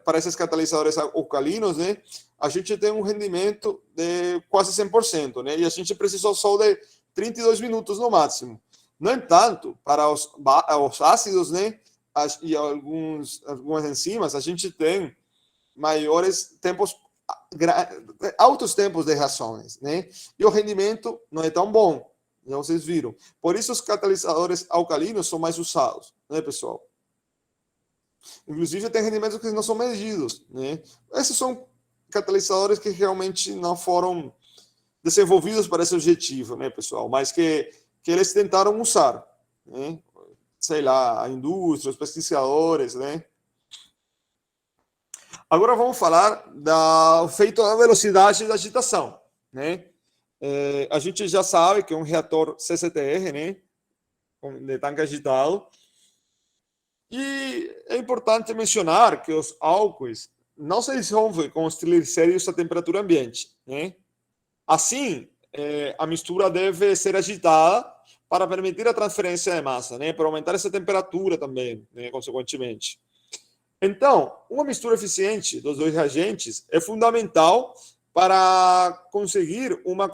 para esses catalisadores alcalinos, né, a gente tem um rendimento de quase 100%, né, e a gente precisou só de 32 minutos no máximo. No entanto, para os ácidos, né, e algumas enzimas, a gente tem maiores tempos, altos tempos de reações, né, e o rendimento não é tão bom, já vocês viram. Por isso os catalisadores alcalinos são mais usados, né, pessoal? Inclusive tem rendimentos que não são medidos, né? Esses são catalisadores que realmente não foram desenvolvidos para esse objetivo, né, pessoal? Mas que eles tentaram usar, né? Sei lá, a indústria, os pesquisadores, né? Agora vamos falar do efeito da velocidade da agitação, né? A gente já sabe que é um reator CCTR, né, de tanque agitado. E é importante mencionar que os álcoois não se dissolvem com os triglicéridos a temperatura ambiente, né? Assim, a mistura deve ser agitada para permitir a transferência de massa, né? Para aumentar essa temperatura também, né? Consequentemente. Então, uma mistura eficiente dos dois reagentes é fundamental para conseguir uma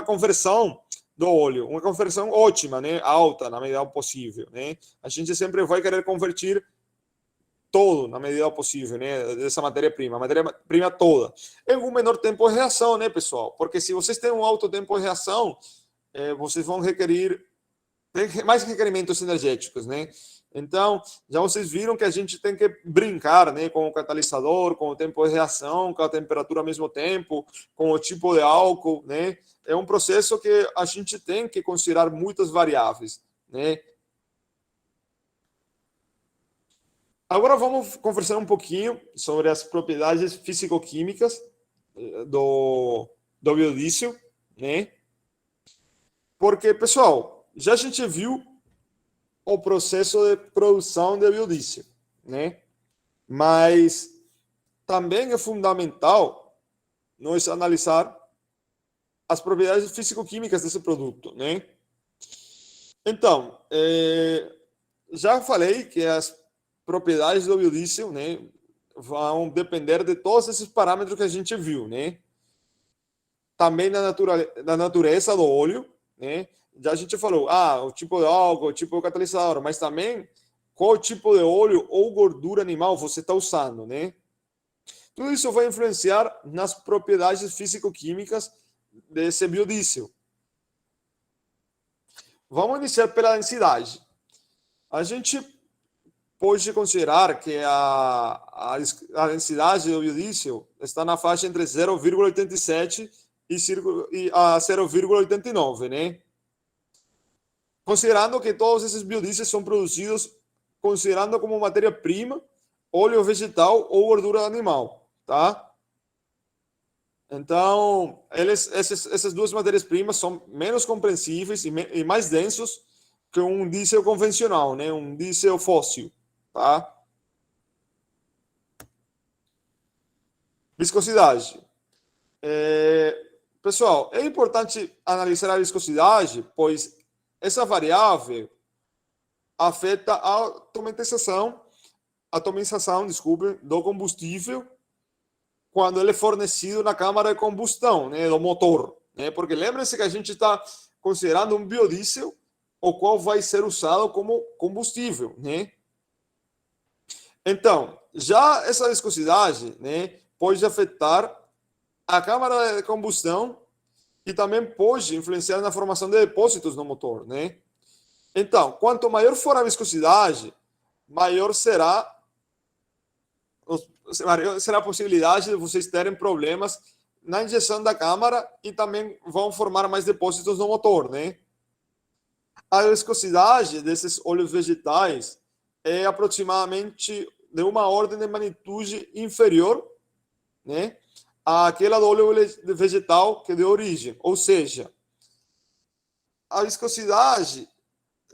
conversão do óleo, uma conversão ótima, né, alta na medida possível, né? A gente sempre vai querer convertir todo na medida possível, né, dessa matéria-prima toda, em um menor tempo de reação, né, pessoal? Porque se vocês têm um alto tempo de reação, vocês vão requerir mais requerimentos energéticos, né? Então, já vocês viram que a gente tem que brincar, né, com o catalisador, com o tempo de reação, com a temperatura ao mesmo tempo, com o tipo de álcool, né? É um processo que a gente tem que considerar muitas variáveis, né? Agora vamos conversar um pouquinho sobre as propriedades físico-químicas do biodiesel, né? Porque, pessoal, já a gente viu o processo de produção de biodiesel, né? Mas também é fundamental nós analisar as propriedades físico-químicas desse produto, né? Então, já falei que as propriedades do biodiesel, né, vão depender de todos esses parâmetros que a gente viu, né? Também da natureza do óleo, né? Já a gente falou, o tipo de álcool, o tipo de catalisador, mas também qual tipo de óleo ou gordura animal você está usando, né? Tudo isso vai influenciar nas propriedades físico-químicas desse biodiesel. Vamos iniciar pela densidade. A gente pode considerar que a densidade do biodiesel está na faixa entre 0,87 e a 0,89, né? Considerando que todos esses biodiesels são produzidos considerando como matéria-prima óleo vegetal ou gordura animal, tá? Então, essas duas matérias-primas são menos compreensíveis e mais densos que um diesel convencional, né? Um diesel fóssil, tá? Viscosidade. Pessoal, é importante analisar a viscosidade, pois essa variável afeta a atomização, do combustível quando ele é fornecido na câmara de combustão, né, do motor, né? Porque lembre-se que a gente está considerando um biodiesel, o qual vai ser usado como combustível, né? Então, já essa viscosidade, né, pode afetar a câmara de combustão e também pode influenciar na formação de depósitos no motor, né? Então, quanto maior for a viscosidade, maior será a possibilidade de vocês terem problemas na injeção da câmara e também vão formar mais depósitos no motor, né? A viscosidade desses óleos vegetais é aproximadamente de uma ordem de magnitude inferior, né, àquela do óleo vegetal que é de origem. Ou seja, a viscosidade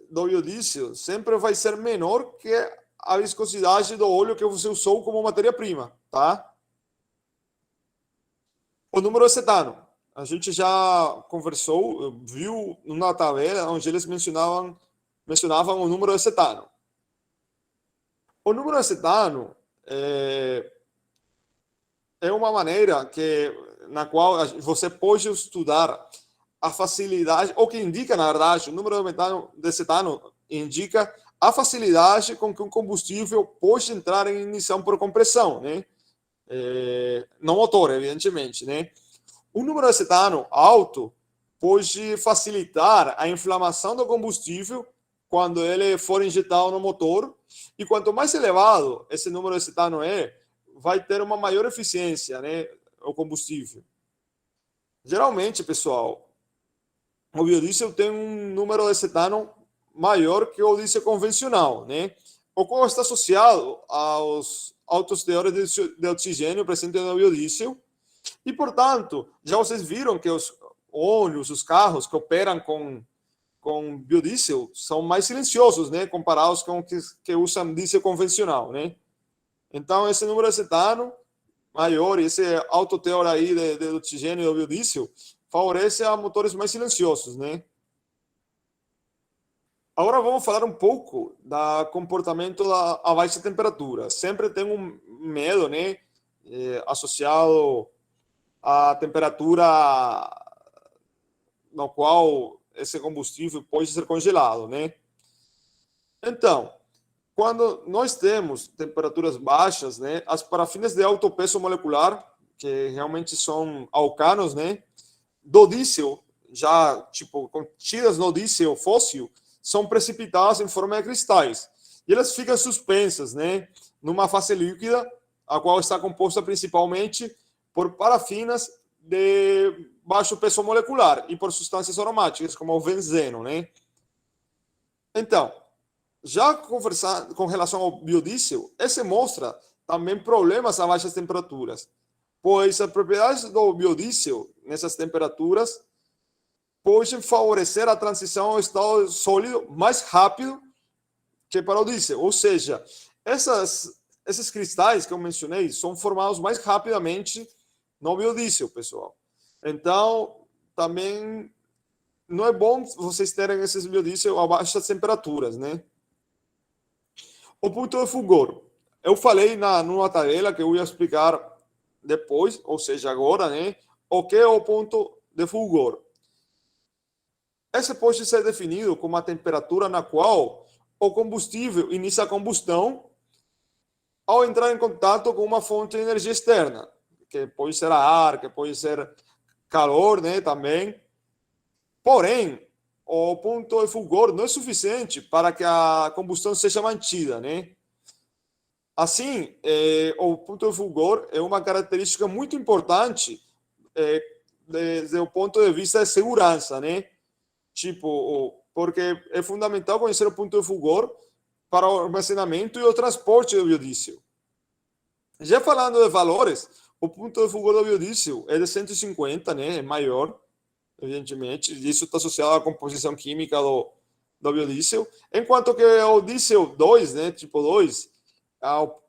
do biodiesel sempre vai ser menor que a viscosidade do óleo que você usou como matéria-prima, tá? O número de cetano. A gente já conversou, viu numa tabela onde eles mencionavam o número de cetano. O número de cetano é uma maneira na qual você pode estudar a facilidade, ou que indica, na verdade, o número de cetano indica a facilidade com que um combustível pode entrar em ignição por compressão, né? No motor, evidentemente, né? O número de cetano alto pode facilitar a inflamação do combustível quando ele for injetado no motor, e quanto mais elevado esse número de cetano vai ter uma maior eficiência, né, o combustível. Geralmente, pessoal, o biodiesel tem um número de cetano maior que o diesel convencional, né? O qual está associado aos altos teores de oxigênio presentes no biodiesel. E, portanto, já vocês viram que os ônibus, os carros que operam com biodiesel são mais silenciosos, né? Comparados com que usam diesel convencional, né? Então, esse número de cetano maior, esse alto teor aí de oxigênio do biodiesel, favorece a motores mais silenciosos, né? Agora vamos falar um pouco do comportamento a baixa temperatura. Sempre tem um medo, né, associado à temperatura no qual esse combustível pode ser congelado, né? Então, quando nós temos temperaturas baixas, né, as parafinas de alto peso molecular, que realmente são alcanos, né, do diesel, já tipo contidas no diesel fóssil, são precipitadas em forma de cristais. E elas ficam suspensas, né, numa fase líquida, a qual está composta principalmente por parafinas de baixo peso molecular e por substâncias aromáticas, como o benzeno, né? Então, já conversando com relação ao biodiesel, esse mostra também problemas a baixas temperaturas, pois as propriedades do biodiesel nessas temperaturas podem favorecer a transição ao estado sólido mais rápido que para o diesel. Ou seja, esses cristais que eu mencionei são formados mais rapidamente no biodiesel, pessoal. Então, também não é bom vocês terem esses biodiesel a baixas temperaturas, né? O ponto de fulgor. Eu falei numa tabela que eu ia explicar depois, ou seja, agora, né? O que é o ponto de fulgor? Esse pode ser definido como a temperatura na qual o combustível inicia a combustão ao entrar em contato com uma fonte de energia externa, que pode ser ar, que pode ser calor, né, também. Porém, o ponto de fulgor não é suficiente para que a combustão seja mantida, né? Assim, o ponto de fulgor é uma característica muito importante desde o ponto de vista de segurança, né? Tipo, porque é fundamental conhecer o ponto de fulgor para o armazenamento e o transporte do biodiesel. Já falando de valores, o ponto de fulgor do biodiesel é de 150, né? É maior, evidentemente. Isso está associado à composição química do biodiesel. Enquanto que o diesel 2, né? Tipo 2,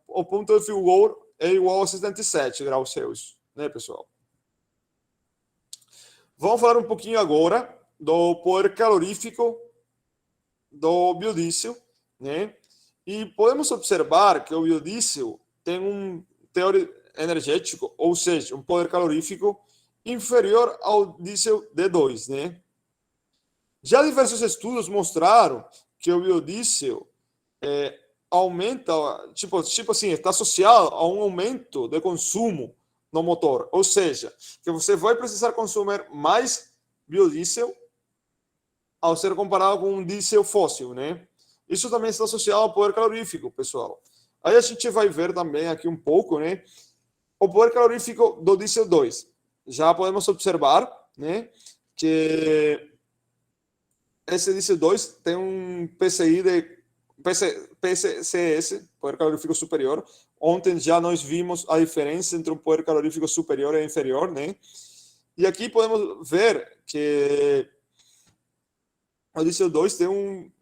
o ponto de fulgor é igual a 77 graus Celsius, né, pessoal? Vamos falar um pouquinho agora do poder calorífico do biodiesel, né? E podemos observar que o biodiesel tem um teor energético, ou seja, um poder calorífico inferior ao diesel D2, né? Já diversos estudos mostraram que o biodiesel aumenta, tipo assim, está associado a um aumento de consumo no motor, ou seja, que você vai precisar consumir mais biodiesel ao ser comparado com um diesel fóssil, né? Isso também está associado ao poder calorífico, pessoal. Aí a gente vai ver também aqui um pouco, né? O poder calorífico do diesel 2. Já podemos observar, né, que esse diesel 2 tem um PCS, poder calorífico superior. Ontem já nós vimos a diferença entre um poder calorífico superior e inferior, né? E aqui podemos ver que o diesel 2 tem um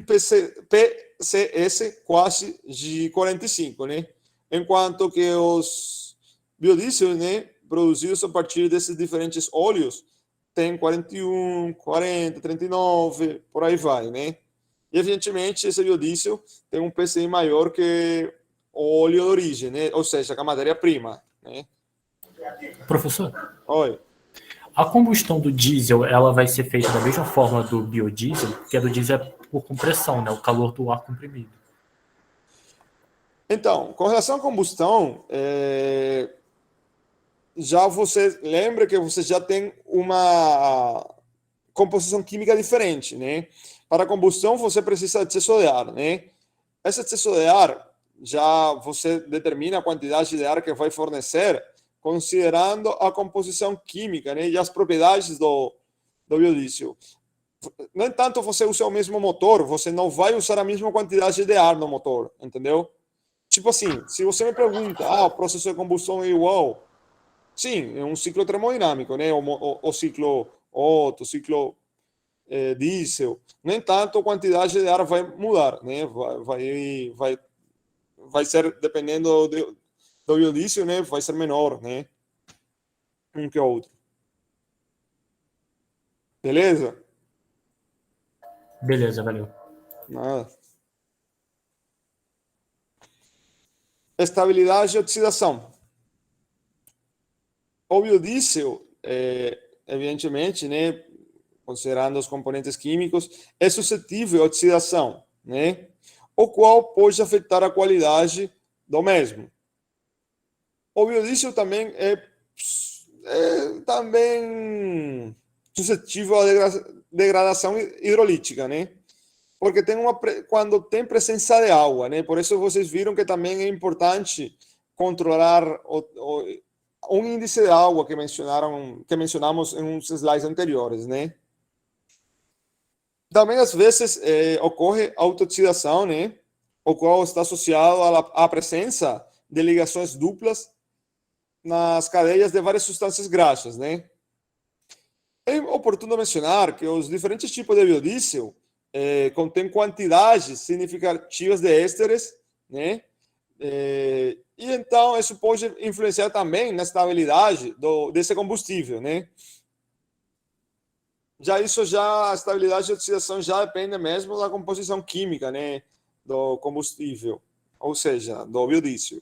PCS quase de 45, né? Enquanto que os biodiesel, né, produzidos a partir desses diferentes óleos, tem 41, 40, 39, por aí vai, né? E, evidentemente, esse biodiesel tem um PCI maior que o óleo de origem, né? Ou seja, que a matéria-prima, né? Professor, Oi. a combustão do diesel, ela vai ser feita da mesma forma do biodiesel, porque a do diesel é por compressão, né? O calor do ar comprimido. Então, com relação à combustão, já você lembra que você já tem uma composição química diferente, né? Para a combustão, você precisa de excesso de ar, né? Esse excesso de ar, já você determina a quantidade de ar que vai fornecer, considerando a composição química, né? E as propriedades do biodiesel. No entanto, você usa o mesmo motor, você não vai usar a mesma quantidade de ar no motor, entendeu? Tipo assim, se você me pergunta, o processo de combustão é igual? Sim, é um ciclo termodinâmico, né? O ciclo Otto, o ciclo diesel. No entanto, a quantidade de ar vai mudar, né? Vai ser, dependendo do biodiesel, né? Vai ser menor, né? Um que o outro. Beleza? Beleza, valeu. Nada. Estabilidade e oxidação. O biodiesel, evidentemente, né? Considerando os componentes químicos, é suscetível à oxidação, né? O qual pode afetar a qualidade do mesmo. O biodiesel também é também suscetível à degradação hidrolítica, né? Porque tem quando tem presença de água, né? Por isso vocês viram que também é importante controlar um índice de água que mencionamos em uns slides anteriores, né? Também, às vezes, ocorre autooxidação, né? O qual está associado à presença de ligações duplas nas cadeias de várias substâncias graxas, né? É oportuno mencionar que os diferentes tipos de biodiesel contêm quantidades significativas de ésteres, né? E então isso pode influenciar também na estabilidade desse combustível, né? A estabilidade de oxidação já depende mesmo da composição química, né, do combustível, ou seja, do biodiesel.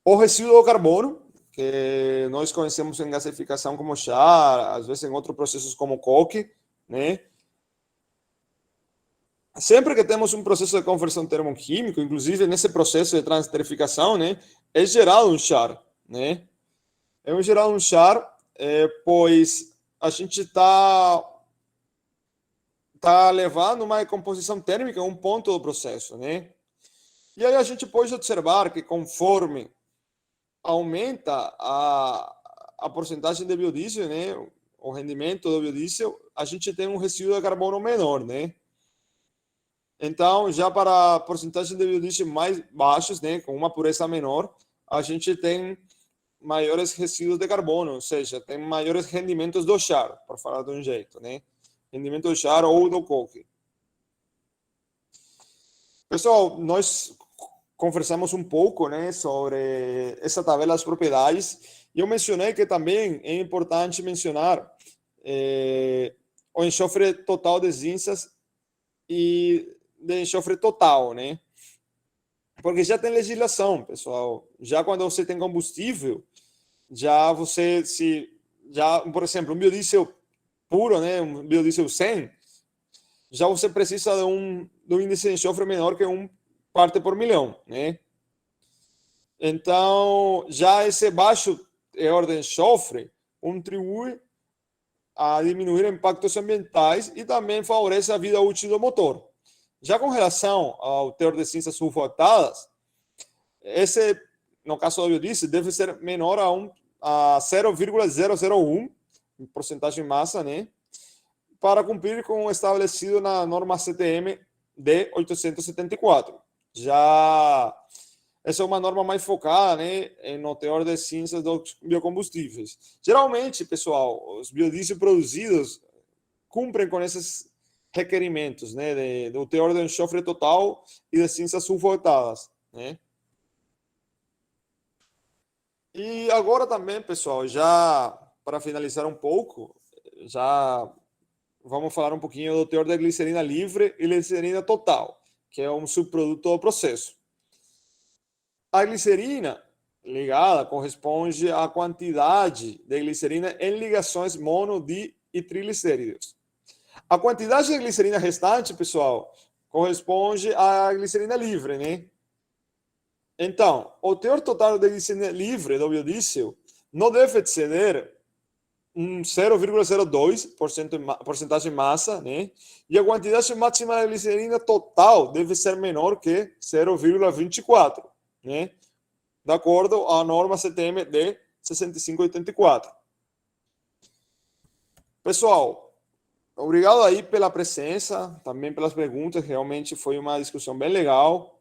O resíduo do carbono, que nós conhecemos em gasificação como char, às vezes em outros processos como coque, né? Sempre que temos um processo de conversão termoquímico, inclusive nesse processo de transesterificação, né, é gerado um char, né? É gerado um char, pois a gente está levando uma decomposição térmica a um ponto do processo, né? E aí a gente pode observar que conforme aumenta a porcentagem de biodiesel, né, o rendimento do biodiesel, a gente tem um resíduo de carbono menor, né? Então, já para a porcentagem de biodiesel mais baixos, né, com uma pureza menor, a gente tem maiores resíduos de carbono, ou seja, tem maiores rendimentos do char, por falar de um jeito, né? Rendimento do char ou do coque. Pessoal, nós conversamos um pouco, né, sobre essa tabela das propriedades. E eu mencionei que também é importante mencionar o enxofre total de cinzas e de enxofre total, né? Porque já tem legislação, pessoal. Já quando você tem combustível, já você por exemplo, um biodiesel puro, né, um biodiesel 100, já você precisa de um índice de enxofre menor que 1 parte por milhão, né? Então, já esse baixo teor de enxofre contribui a diminuir impactos ambientais e também favorece a vida útil do motor. Já com relação ao teor de cinzas sulfatadas, esse, no caso do biodiesel, deve ser menor a 0,001 em porcentagem de massa, né? Para cumprir com o estabelecido na norma CTM de 874. Já essa é uma norma mais focada, né, no teor de cinzas dos biocombustíveis. Geralmente, pessoal, os biodiesel produzidos cumprem com esses requerimentos, né, do teor de enxofre total e de cinzas sulfatadas, né? E agora também, pessoal, já para finalizar um pouco, já vamos falar um pouquinho do teor da glicerina livre e glicerina total, que é um subproduto do processo. A glicerina ligada corresponde à quantidade de glicerina em ligações mono, di e triglicéridos. A quantidade de glicerina restante, pessoal, corresponde à glicerina livre, né? Então, o teor total de glicerina livre do biodiesel não deve exceder 0,02% porcentagem massa, né? E a quantidade máxima de glicerina total deve ser menor que 0,24, né? De acordo à norma CTM de 6584. Pessoal, obrigado aí pela presença, também pelas perguntas, realmente foi uma discussão bem legal.